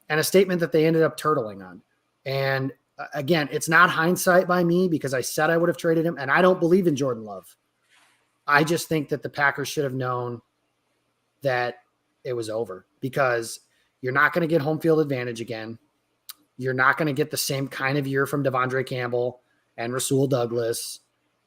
and a statement that they ended up turtling on. And again, it's not hindsight by me because I said I would have traded him, and I don't believe in Jordan Love. I just think that the Packers should have known that it was over, because you're not going to get home field advantage again. You're not going to get the same kind of year from Devondre Campbell and Rasul Douglas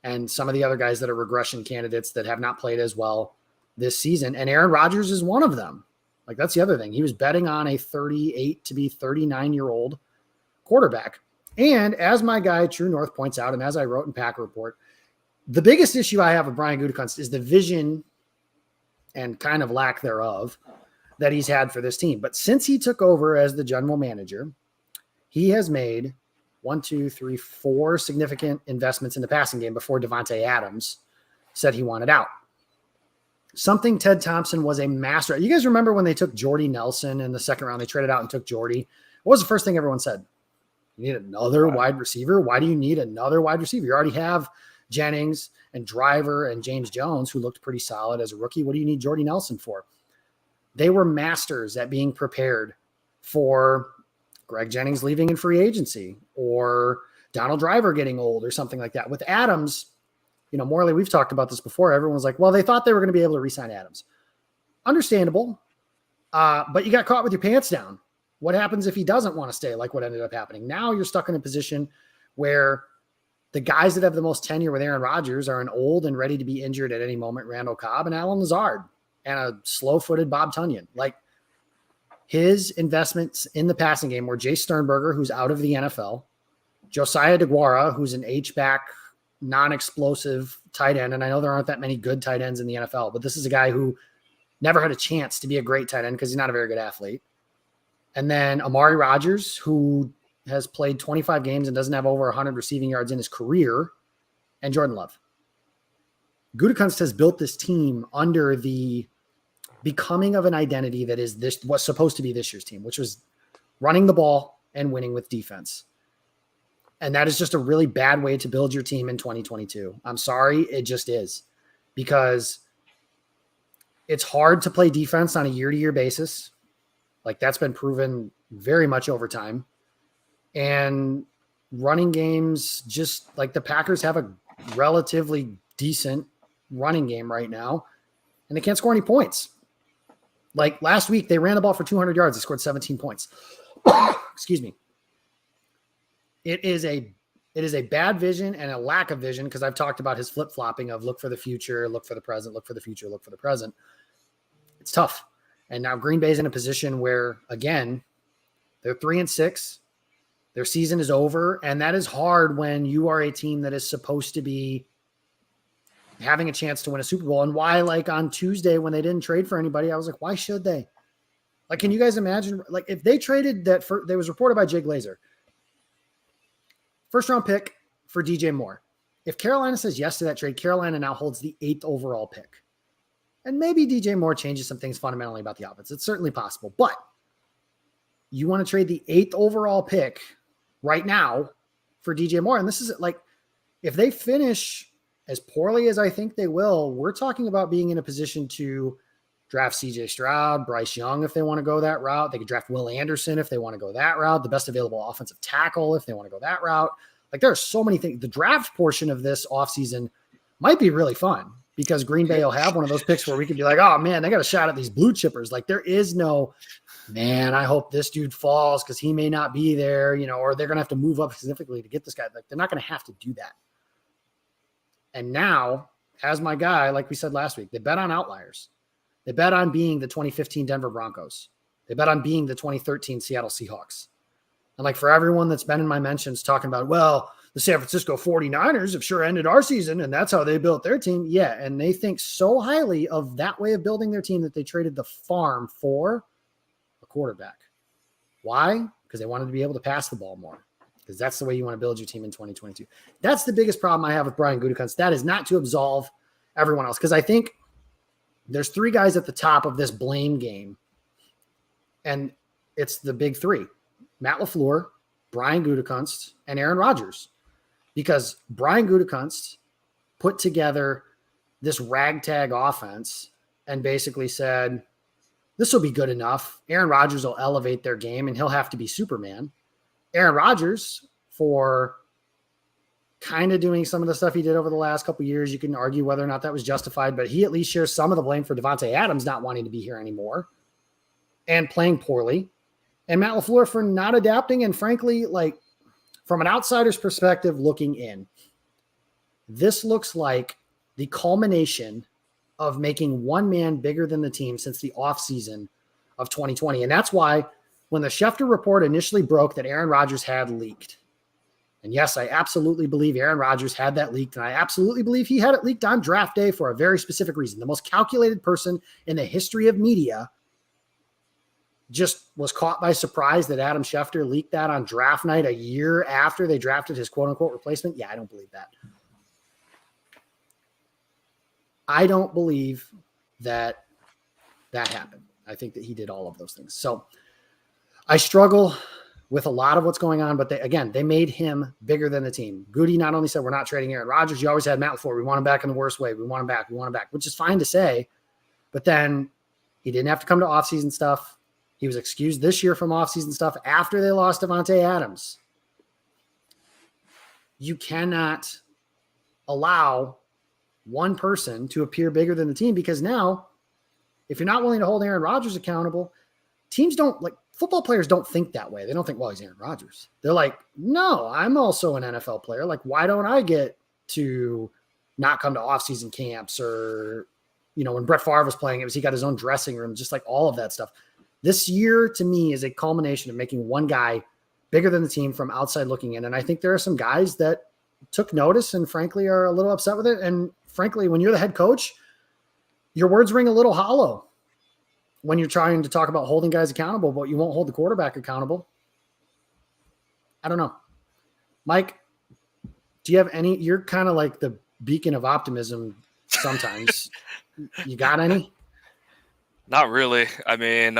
and some of the other guys that are regression candidates that have not played as well this season. And Aaron Rodgers is one of them. Like, that's the other thing. He was betting on a 38 to be 39-year-old quarterback. And as my guy True North points out, and as I wrote in Packer Report, the biggest issue I have with Brian Gutekunst is the vision and kind of lack thereof that he's had for this team. But since he took over as the general manager, he has made 4 significant investments in the passing game before Devontae Adams said he wanted out. Something Ted Thompson was a master at. You guys remember when they took Jordy Nelson in the second round? They traded out and took Jordy. What was the first thing everyone said? You need another wide receiver? Why do you need another wide receiver? You already have Jennings and Driver and James Jones, who looked pretty solid as a rookie. What do you need Jordy Nelson for? They were masters at being prepared for Greg Jennings leaving in free agency or Donald Driver getting old or something like that. With Adams, Morley, we've talked about this before. Everyone was like, well, they thought they were going to be able to re-sign Adams. Understandable. But you got caught with your pants down. What happens if he doesn't want to stay, like what ended up happening? Now you're stuck in a position where the guys that have the most tenure with Aaron Rodgers are an old and ready to be injured at any moment Randall Cobb and Alan Lazard and a slow-footed Bob Tunyon. Like, his investments in the passing game were Jace Sternberger, who's out of the NFL, Josiah DeGuara, who's an H-back, non-explosive tight end. And I know there aren't that many good tight ends in the NFL, but this is a guy who never had a chance to be a great tight end because he's not a very good athlete. And then Amari Rodgers, who has played 25 games and doesn't have over 100 receiving yards in his career, and Jordan Love. Gutekunst has built this team under the becoming of an identity that is this what's supposed to be this year's team, which was running the ball and winning with defense. And that is just a really bad way to build your team in 2022. I'm sorry, it just is, because it's hard to play defense on a year-to-year basis. Like, that's been proven very much over time. And running games, just like the Packers have a relatively decent running game right now, and they can't score any points. Like last week, they ran the ball for 200 yards. They scored 17 points. Excuse me. It is a bad vision and a lack of vision, because I've talked about his flip-flopping of look for the future, look for the present, look for the future, look for the present. It's tough. And now Green Bay's in a position where, again, they're 3-6. Their season is over, and that is hard when you are a team that is supposed to be having a chance to win a Super Bowl. And why, like on Tuesday when they didn't trade for anybody, I was like, why should they? Like, can you guys imagine, like, if they traded that for, there was reported by Jay Glazer, first round pick for DJ Moore. If Carolina says yes to that trade, Carolina now holds the 8th overall pick. And maybe DJ Moore changes some things fundamentally about the offense. It's certainly possible, but you want to trade the 8th overall pick right now for DJ Moore. And this is like, if they finish as poorly as I think they will, we're talking about being in a position to draft CJ Stroud, Bryce Young, if they want to go that route. They could draft Will Anderson if they want to go that route, the best available offensive tackle if they want to go that route. Like, there are so many things. The draft portion of this offseason might be really fun, because Green Bay will have one of those picks where we could be like, oh man, they got a shot at these blue chippers. Like, there is no, man, I hope this dude falls because he may not be there, or they're going to have to move up significantly to get this guy. Like, they're not going to have to do that. And now, as my guy, like we said last week, they bet on outliers. They bet on being the 2015 Denver Broncos. They bet on being the 2013 Seattle Seahawks. And like, for everyone that's been in my mentions talking about, well, the San Francisco 49ers have sure ended our season, and that's how they built their team. Yeah, and they think so highly of that way of building their team that they traded the farm for a quarterback. Why? Because they wanted to be able to pass the ball more, because that's the way you want to build your team in 2022. That's the biggest problem I have with Brian Gutekunst. That is not to absolve everyone else, because I think there's 3 guys at the top of this blame game, and it's the big three: Matt LaFleur, Brian Gutekunst, and Aaron Rodgers. Because Brian Gutekunst put together this ragtag offense and basically said, this will be good enough. Aaron Rodgers will elevate their game, and he'll have to be Superman. Aaron Rodgers, for kind of doing some of the stuff he did over the last couple of years, you can argue whether or not that was justified, but he at least shares some of the blame for Devontae Adams not wanting to be here anymore and playing poorly. And Matt LaFleur for not adapting. And frankly, like, from an outsider's perspective looking in, this looks like the culmination of making one man bigger than the team since the offseason of 2020. And that's why when the Schefter report initially broke that Aaron Rodgers had leaked, and yes, I absolutely believe Aaron Rodgers had that leaked, and I absolutely believe he had it leaked on draft day for a very specific reason. The most calculated person in the history of media just was caught by surprise that Adam Schefter leaked that on draft night a year after they drafted his quote-unquote replacement. Yeah, I don't believe that. I don't believe that that happened. I think that he did all of those things. So I struggle with a lot of what's going on, but they made him bigger than the team. Goody not only said, we're not trading Aaron Rodgers, you always had Matt LaFleur. We want him back in the worst way. We want him back, which is fine to say, but then he didn't have to come to offseason stuff. He was excused this year from offseason stuff after they lost Devontae Adams. You cannot allow one person to appear bigger than the team, because now if you're not willing to hold Aaron Rodgers accountable, teams don't, like, football players don't think that way. They don't think, well, he's Aaron Rodgers. They're like, no, I'm also an NFL player. Like, why don't I get to not come to offseason camps? Or, you know, when Brett Favre was playing, he got his own dressing room, just like all of that stuff. This year to me is a culmination of making one guy bigger than the team from outside looking in. And I think there are some guys that took notice and frankly are a little upset with it. And frankly, when you're the head coach, your words ring a little hollow when you're trying to talk about holding guys accountable, but you won't hold the quarterback accountable. I don't know. Mike, do you have any, you're kind of like the beacon of optimism sometimes. You got any? Not really. I mean,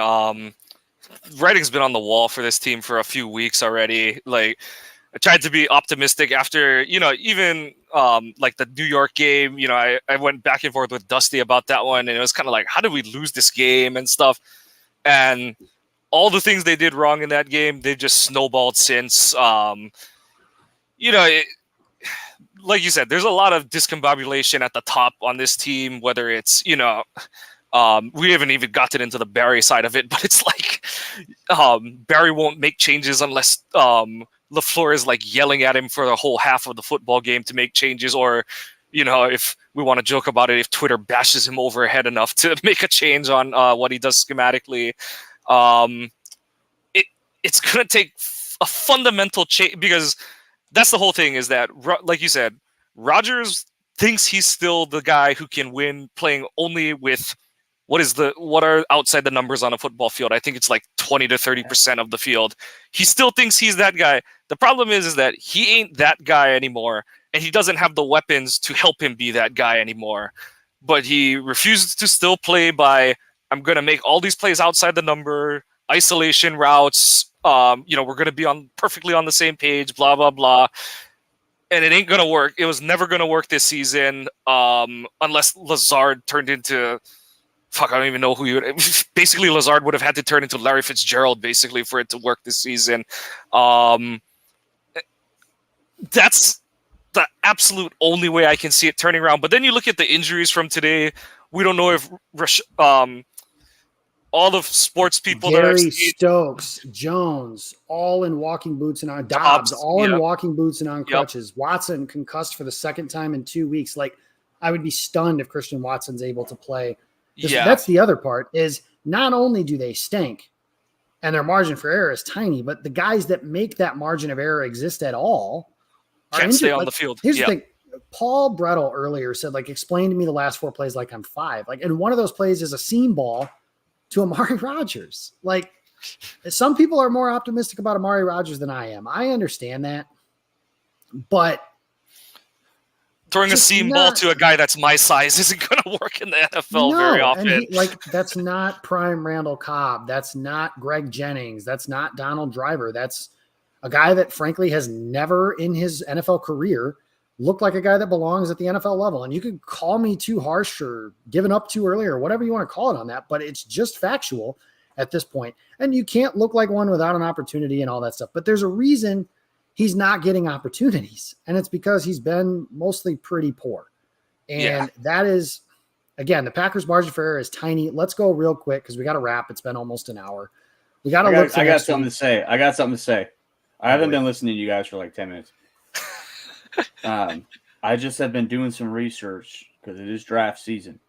writing's been on the wall for this team for a few weeks already. Like, I tried to be optimistic after, you know, even like the New York game, you know, I went back and forth with Dusty about that one. And it was kind of like, how did we lose this game and stuff? And all the things they did wrong in that game, they've just snowballed since. You know, like you said, there's a lot of discombobulation at the top on this team, whether it's, you know, we haven't even gotten into the Barry side of it, but it's like Barry won't make changes unless LaFleur is like yelling at him for the whole half of the football game to make changes, or, you know, if we want to joke about it, if Twitter bashes him overhead enough to make a change on what he does schematically. It's going to take a fundamental change, because that's the whole thing, is that, like you said, Rodgers thinks he's still the guy who can win playing only with what are outside the numbers on a football field. I think it's like 20 to 30% of the field. He still thinks he's that guy. The problem is that he ain't that guy anymore, and he doesn't have the weapons to help him be that guy anymore. But he refuses to still play by, I'm going to make all these plays outside the number, isolation routes. You know, we're going to be perfectly on the same page, blah, blah, blah. And it ain't going to work. It was never going to work this season unless Lazard turned into... Fuck, I don't even know who you would... Basically, Lazard would have had to turn into Larry Fitzgerald, basically, for it to work this season. That's the absolute only way I can see it turning around. But then you look at the injuries from today. We don't know if all the sports people... Gary Stokes, Jones, all in walking boots and on... Dobbs, all in walking boots and on crutches. Watson concussed for the second time in 2 weeks. Like, I would be stunned if Christian Watson's able to play. That's the other part, is not only do they stink and their margin for error is tiny, but the guys that make that margin of error exist at all can't stay on the field. Here's the thing. Paul Brettel earlier said, like, explain to me the last 4 plays like I'm 5. Like, and one of those plays is a seam ball to Amari Rodgers. Like, some people are more optimistic about Amari Rodgers than I am. I understand that. But Throwing a Just seam ball not- to a guy that's my size isn't going to work in the NFL very often. And that's not prime Randall Cobb. That's not Greg Jennings. That's not Donald Driver. That's a guy that, frankly, has never in his NFL career looked like a guy that belongs at the NFL level. And you could call me too harsh or giving up too early or whatever you want to call it on that, but it's just factual at this point. And you can't look like one without an opportunity and all that stuff. But there's a reason he's not getting opportunities, and it's because he's been mostly pretty poor. And that is, again, the Packers' margin for error is tiny. Let's go real quick because we got to wrap. It's been almost an hour. We got to look. I got something to say. I haven't been listening to you guys for like 10 minutes. I just have been doing some research because it is draft season.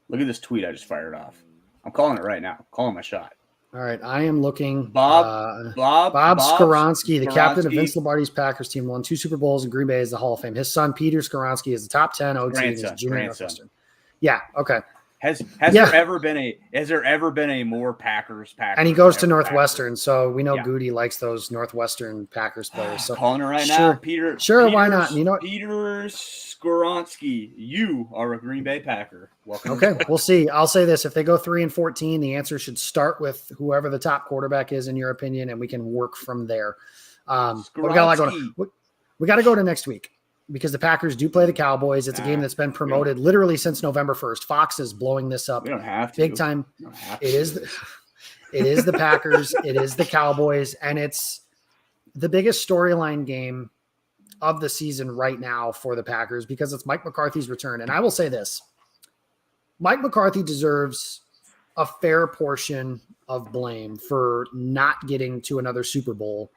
Look at this tweet I just fired off. I'm calling it right now. I'm calling my shot. All right, I am looking. Bob Skoronski, the captain of Vince Lombardi's Packers team, won 2 Super Bowls in Green Bay as the Hall of Fame. His son, Peter Skoronski, is the top 10 OT in his junior Northwestern. Yeah, okay. Has there ever been a more Packers? And he goes to Northwestern, so we know Goody likes those Northwestern Packers players. So calling it right now, Peter. Sure, why not? You know what? Peter Skoronski, you are a Green Bay Packer. Welcome. Okay, we'll see. I'll say this: if they go 3-14, the answer should start with whoever the top quarterback is, in your opinion, and we can work from there. But we got to go to next week, because the Packers do play the Cowboys. It's a game that's been promoted literally since November 1st. Fox is blowing this up. We don't have to. Big time. It is the Packers. It is the Cowboys. And it's the biggest storyline game of the season right now for the Packers because it's Mike McCarthy's return. And I will say this. Mike McCarthy deserves a fair portion of blame for not getting to another Super Bowl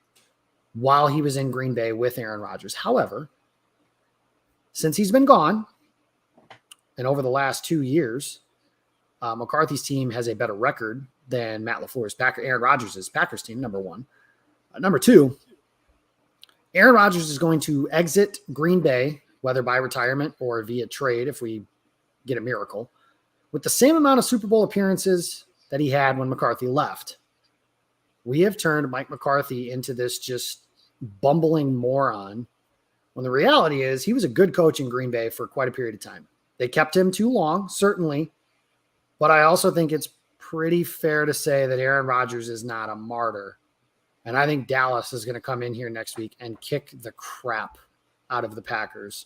while he was in Green Bay with Aaron Rodgers. However, since he's been gone, and over the last 2 years, McCarthy's team has a better record than Matt LaFleur's Aaron Rodgers' Packers team, number one. Number two, Aaron Rodgers is going to exit Green Bay, whether by retirement or via trade if we get a miracle, with the same amount of Super Bowl appearances that he had when McCarthy left. We have turned Mike McCarthy into this just bumbling moron, when the reality is he was a good coach in Green Bay for quite a period of time. They kept him too long, certainly, but I also think it's pretty fair to say that Aaron Rodgers is not a martyr. And I think Dallas is going to come in here next week and kick the crap out of the Packers.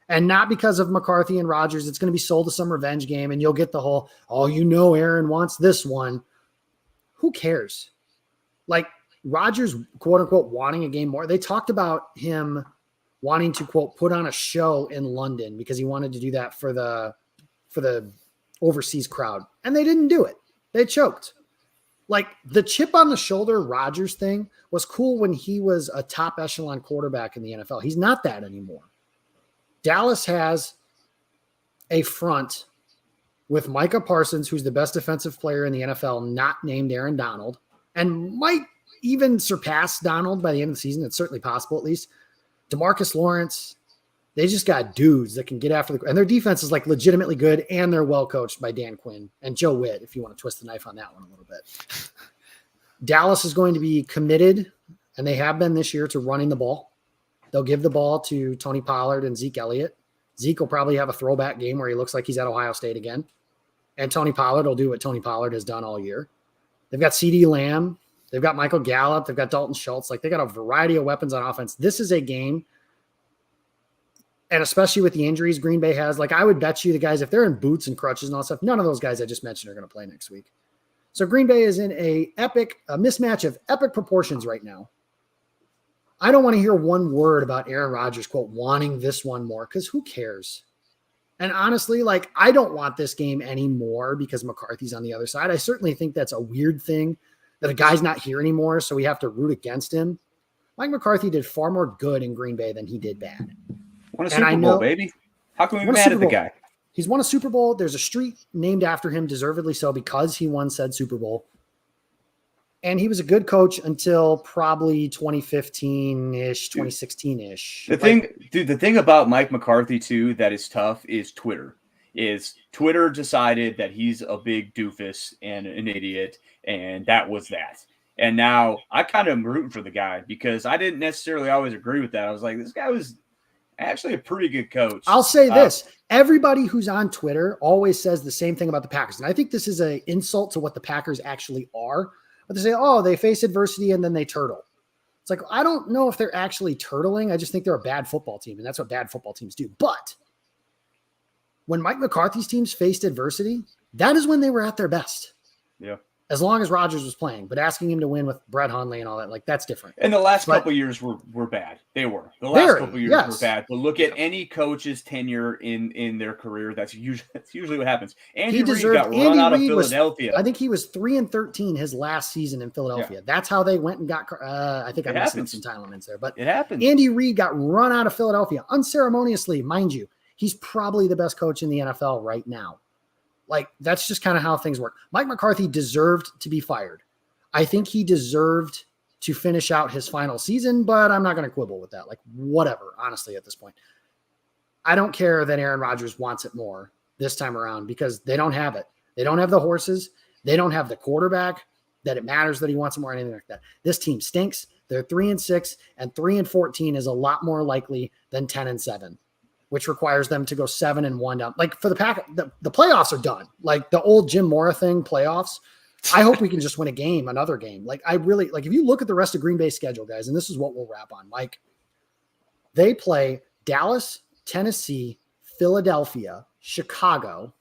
And not because of McCarthy and Rodgers. It's going to be sold as some revenge game, and you'll get the whole, Aaron wants this one. Who cares? Like, Rodgers, quote unquote, wanting a game more. They talked about him wanting to, quote, put on a show in London because he wanted to do that for the overseas crowd. And they didn't do it. They choked. Like, the chip on the shoulder Rodgers thing was cool when he was a top echelon quarterback in the NFL. He's not that anymore. Dallas has a front with Micah Parsons, who's the best defensive player in the NFL, not named Aaron Donald, and might even surpass Donald by the end of the season. It's certainly possible, at least. DeMarcus Lawrence, they just got dudes that can get after and their defense is like legitimately good, and they're well coached by Dan Quinn and Joe Witt, if you want to twist the knife on that one a little bit. Dallas is going to be committed, and they have been this year, to running the ball. They'll give the ball to Tony Pollard and Zeke Elliott. Zeke will probably have a throwback game where he looks like he's at Ohio State again. And Tony Pollard will do what Tony Pollard has done all year. They've got CeeDee Lamb. They've got Michael Gallup. They've got Dalton Schultz. Like, they got a variety of weapons on offense. This is a game, and especially with the injuries Green Bay has, like, I would bet you the guys, if they're in boots and crutches and all that stuff, none of those guys I just mentioned are going to play next week. So Green Bay is in a mismatch of epic proportions right now. I don't want to hear one word about Aaron Rodgers, quote, wanting this one more, because who cares? And honestly, like, I don't want this game anymore because McCarthy's on the other side. I certainly think that's a weird thing that a guy's not here anymore, so we have to root against him. Mike McCarthy did far more good in Green Bay than he did bad. Won a Super Bowl, baby. How can we be mad at the guy? He's won a Super Bowl. There's a street named after him, deservedly so, because he won said Super Bowl. And he was a good coach until probably 2015-ish, 2016-ish. The thing about Mike McCarthy, too, that is tough is Twitter. Twitter decided that he's a big doofus and an idiot, and that was that. And now I kind of am rooting for the guy because I didn't necessarily always agree with that. I was like, this guy was actually a pretty good coach. I'll say this. Everybody who's on Twitter always says the same thing about the Packers. And I think this is an insult to what the Packers actually are. But they say, oh, they face adversity and then they turtle. It's like, I don't know if they're actually turtling. I just think they're a bad football team, and that's what bad football teams do. But when Mike McCarthy's teams faced adversity, that is when they were at their best. Yeah. As long as Rodgers was playing, but asking him to win with Brett Hundley and all that, like that's different. And the last couple years were bad. They were. The last couple years were bad. But look at any coach's tenure in their career. That's usually what happens. Andy Reid got run out of Philadelphia. I think he was 3-13 his last season in Philadelphia. Yeah. That's how they went and got. I think I'm missing some time limits there, but it happened. Andy Reid got run out of Philadelphia unceremoniously, mind you. He's probably the best coach in the NFL right now. Like, that's just kind of how things work. Mike McCarthy deserved to be fired. I think he deserved to finish out his final season, but I'm not going to quibble with that. Like, whatever, honestly, at this point. I don't care that Aaron Rodgers wants it more this time around because they don't have it. They don't have the horses. They don't have the quarterback that it matters that he wants it more or anything like that. This team stinks. They're 3-6, and 3-14 is a lot more likely than 10-7. Which requires them to go 7-1 down. Like for the Pack, the playoffs are done. Like the old Jim Mora thing, playoffs. I hope we can just win another game. Like I really like if you look at the rest of Green Bay's schedule, guys, and this is what we'll wrap on. Like they play Dallas, Tennessee, Philadelphia, Chicago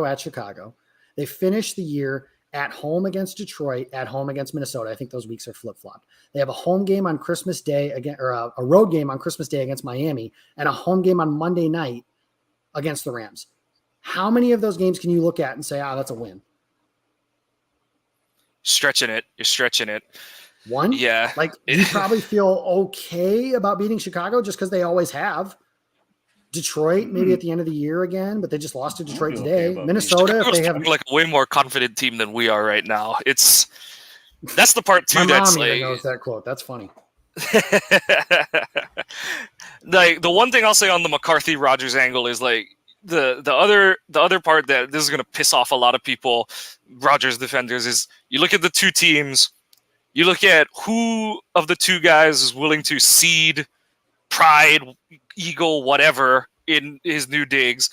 at Chicago. They finish the year at home against Detroit, at home against Minnesota. I think those weeks are flip-flopped. They have a home game on Christmas Day again, or a road game on Christmas Day against Miami, and a home game on Monday night against the Rams. How many of those games can you look at and say, that's a win? Stretching it. You're stretching it. One? Yeah. Like, you probably feel okay about beating Chicago just because they always have. Detroit, maybe at the end of the year again, but they just lost to Detroit today. Minnesota, if they have like a way more confident team than we are right now. That's the part too. My that's mom like even knows that quote. That's funny. Like the one thing I'll say on the McCarthy Rodgers angle is like the other part that this is gonna piss off a lot of people, Rodgers defenders, is you look at the two teams, you look at who of the two guys is willing to cede pride, ego, whatever in his new digs,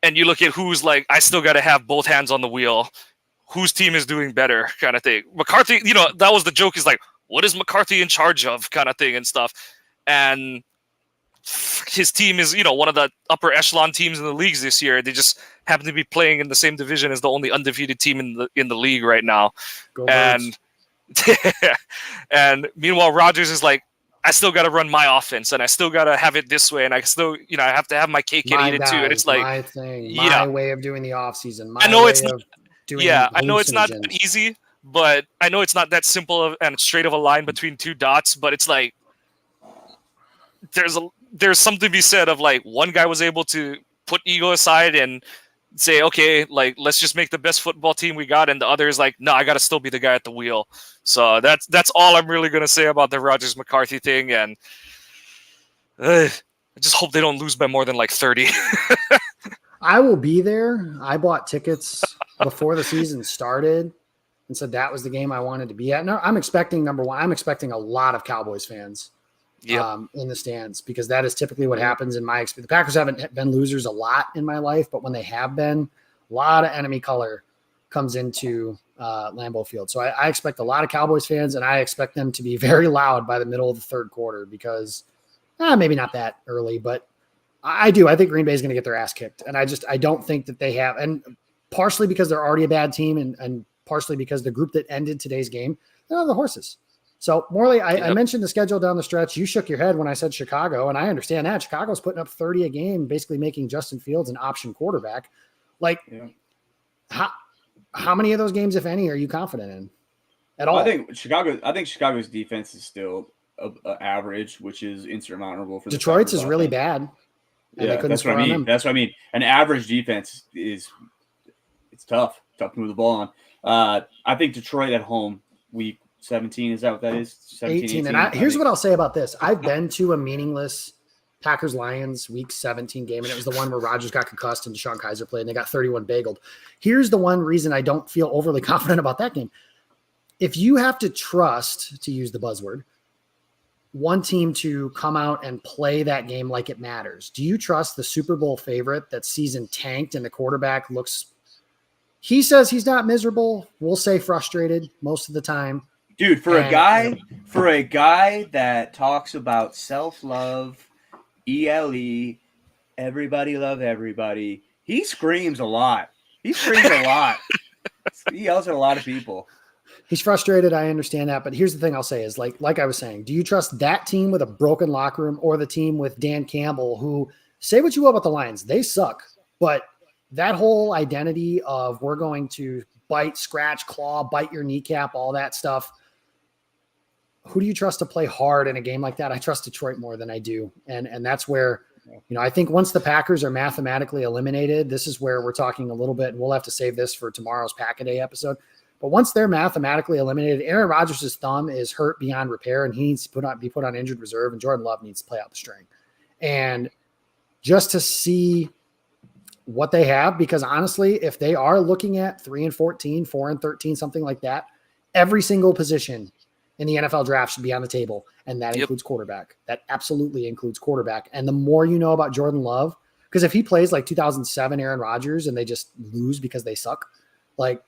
and you look at who's like, I still got to have both hands on the wheel. Whose team is doing better, kind of thing. McCarthy, that was the joke. Is like, what is McCarthy in charge of, kind of thing and stuff. And his team is, one of the upper echelon teams in the leagues this year. They just happen to be playing in the same division as the only undefeated team in the league right now. And meanwhile, Rodgers is like, I still got to run my offense, and I still got to have it this way, and I still, I have to have my cake and eat it too. And it's like my thing, my way of doing the offseason. I know it's not that easy, but I know it's not that simple and straight of a line between two dots. But it's like there's something to be said of like one guy was able to put ego aside and say, okay, like let's just make the best football team we got, and the other is like, no, I got to still be the guy at the wheel. So that's all I'm really gonna say about the Rodgers McCarthy thing, and I just hope they don't lose by more than like 30. I will be there. I bought tickets before the season started and said that was the game I wanted to be at. No, I'm expecting number one. I'm expecting a lot of Cowboys fans in the stands because that is typically what happens in my experience. The Packers haven't been losers a lot in my life, but when they have been, a lot of enemy color comes into Lambeau Field. So I expect a lot of Cowboys fans, and I expect them to be very loud by the middle of the third quarter because maybe not that early, but I do. I think Green Bay is going to get their ass kicked. And I don't think that they have, and partially because they're already a bad team and partially because the group that ended today's game, they're the horses. So Morley, I mentioned the schedule down the stretch. You shook your head when I said Chicago, and I understand that. Chicago's putting up 30 a game, basically making Justin Fields an option quarterback. Like, how many of those games, if any, are you confident in at all? I think Chicago's defense is still average, which is insurmountable for Detroit's is really bad. Yeah, that's what I mean. That's what I mean. An average defense it's tough to move the ball on. I think Detroit at home, week 17, is that what that is? 18. And here's what I'll say about this. I've been to a meaningless Packers-Lions week 17 game, and it was the one where Rodgers got concussed and Deshaun Kaiser played, and they got 31 bageled. Here's the one reason I don't feel overly confident about that game. If you have to trust, to use the buzzword, one team to come out and play that game like it matters. Do you trust the Super Bowl favorite that season tanked and the quarterback looks, he says he's not miserable. We'll say frustrated most of the time. Dude, for a guy that talks about self-love, ELE, everybody love everybody, he screams a lot. He yells at a lot of people. He's frustrated. I understand that. But here's the thing I'll say is like I was saying, do you trust that team with a broken locker room or the team with Dan Campbell, who, say what you will about the Lions, they suck. But that whole identity of we're going to bite, scratch, claw, bite your kneecap, all that stuff. Who do you trust to play hard in a game like that? I trust Detroit more than I do. And that's where, I think once the Packers are mathematically eliminated, this is where we're talking a little bit, and we'll have to save this for tomorrow's Pack-A-Day episode. But once they're mathematically eliminated, Aaron Rodgers' thumb is hurt beyond repair, and he needs to be put on injured reserve, and Jordan Love needs to play out the string. And just to see what they have, because honestly, if they are looking at 3-14, 4-13, something like that, every single position in the NFL draft should be on the table, and that includes quarterback. That absolutely includes quarterback. And the more you know about Jordan Love, because if he plays like 2007 Aaron Rodgers and they just lose because they suck, like,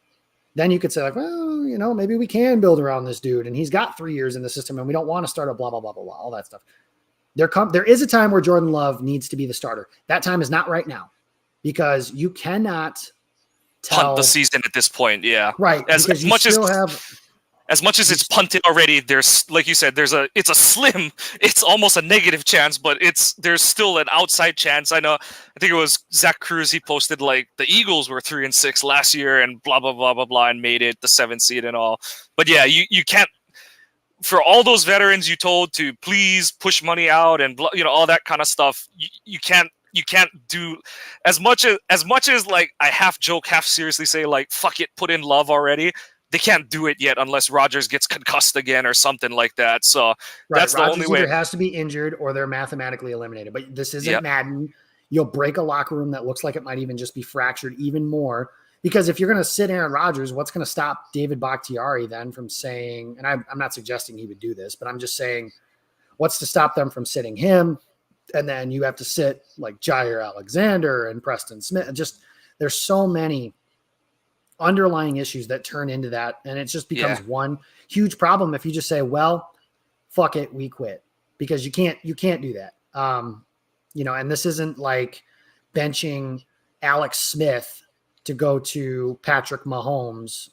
then you could say, like, well, maybe we can build around this dude, and he's got 3 years in the system, and we don't want to start a blah, blah, blah, blah, blah, all that stuff. There is a time where Jordan Love needs to be the starter. That time is not right now, because you cannot punt the season at this point. Yeah. Right. As much as it's punted already, there's, like you said, it's almost a negative chance, but there's still an outside chance. I think it was Zach Cruz. He posted like the Eagles were 3-6 last year and blah, blah, blah, blah, blah, and made it the 7th seed and all. But yeah, you can't, for all those veterans you told to please push money out and all that kind of stuff. You can't do as much as like I half joke, half seriously say like, fuck it, put in Love already. They can't do it yet unless Rodgers gets concussed again or something like that. So that's the only way. Either has to be injured or they're mathematically eliminated. But this isn't Madden. You'll break a locker room that looks like it might even just be fractured even more. Because if you're going to sit Aaron Rodgers, what's going to stop David Bakhtiari then from saying, and I'm not suggesting he would do this, but I'm just saying, what's to stop them from sitting him? And then you have to sit like Jair Alexander and Preston Smith. Just there's so many underlying issues that turn into that, and it just becomes one huge problem if you just say, well, fuck it, we quit, because you can't do that. And this isn't like benching Alex Smith to go to Patrick Mahomes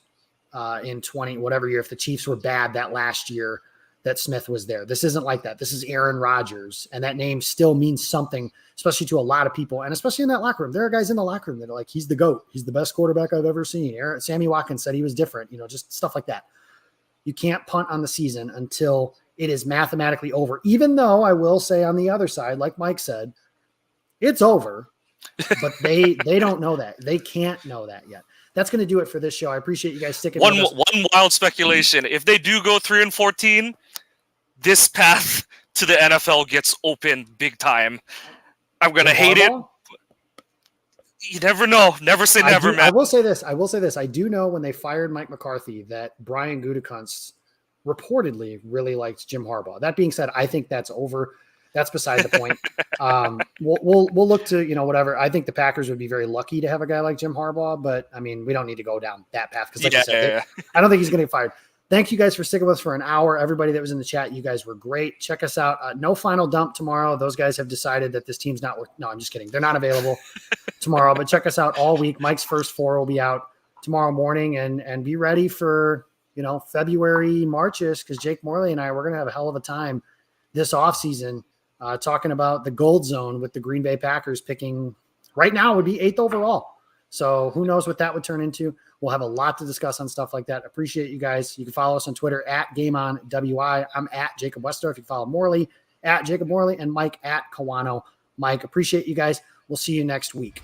in 20 whatever year, if the Chiefs were bad that last year that Smith was there. This isn't like that. This is Aaron Rodgers, and that name still means something, especially to a lot of people, and especially in that locker room. There are guys in the locker room that are like, he's the GOAT. He's the best quarterback I've ever seen. Sammy Watkins said he was different, just stuff like that. You can't punt on the season until it is mathematically over, even though I will say on the other side, like Mike said, it's over, but they don't know that. They can't know that yet. That's going to do it for this show. I appreciate you guys sticking with us. One wild speculation. If they do go 3-14, this path to the NFL gets opened big time. I'm going to hate it. You never know. Never say never, man. I will say this. I do know when they fired Mike McCarthy that Brian Gutekunst reportedly really liked Jim Harbaugh. That being said, I think that's over. That's beside the point. We'll look to, whatever. I think the Packers would be very lucky to have a guy like Jim Harbaugh, but I mean, we don't need to go down that path because, like I said, I don't think he's going to get fired. Thank you guys for sticking with us for an hour. Everybody that was in the chat, you guys were great. Check us out. No final dump tomorrow. Those guys have decided that this team's not. No, I'm just kidding. They're not available tomorrow, but check us out all week. Mike's first 4 will be out tomorrow morning, and be ready for, February, March-ish, because Jake Morley and we're going to have a hell of a time this offseason. Talking about the gold zone with the Green Bay Packers picking right now would be 8th overall. So who knows what that would turn into. We'll have a lot to discuss on stuff like that. Appreciate you guys. You can follow us on Twitter at GameOnWI. I'm at Jacob Westorf. You can follow Morley at Jacob Morley and Mike at Kawano. Mike, appreciate you guys. We'll see you next week.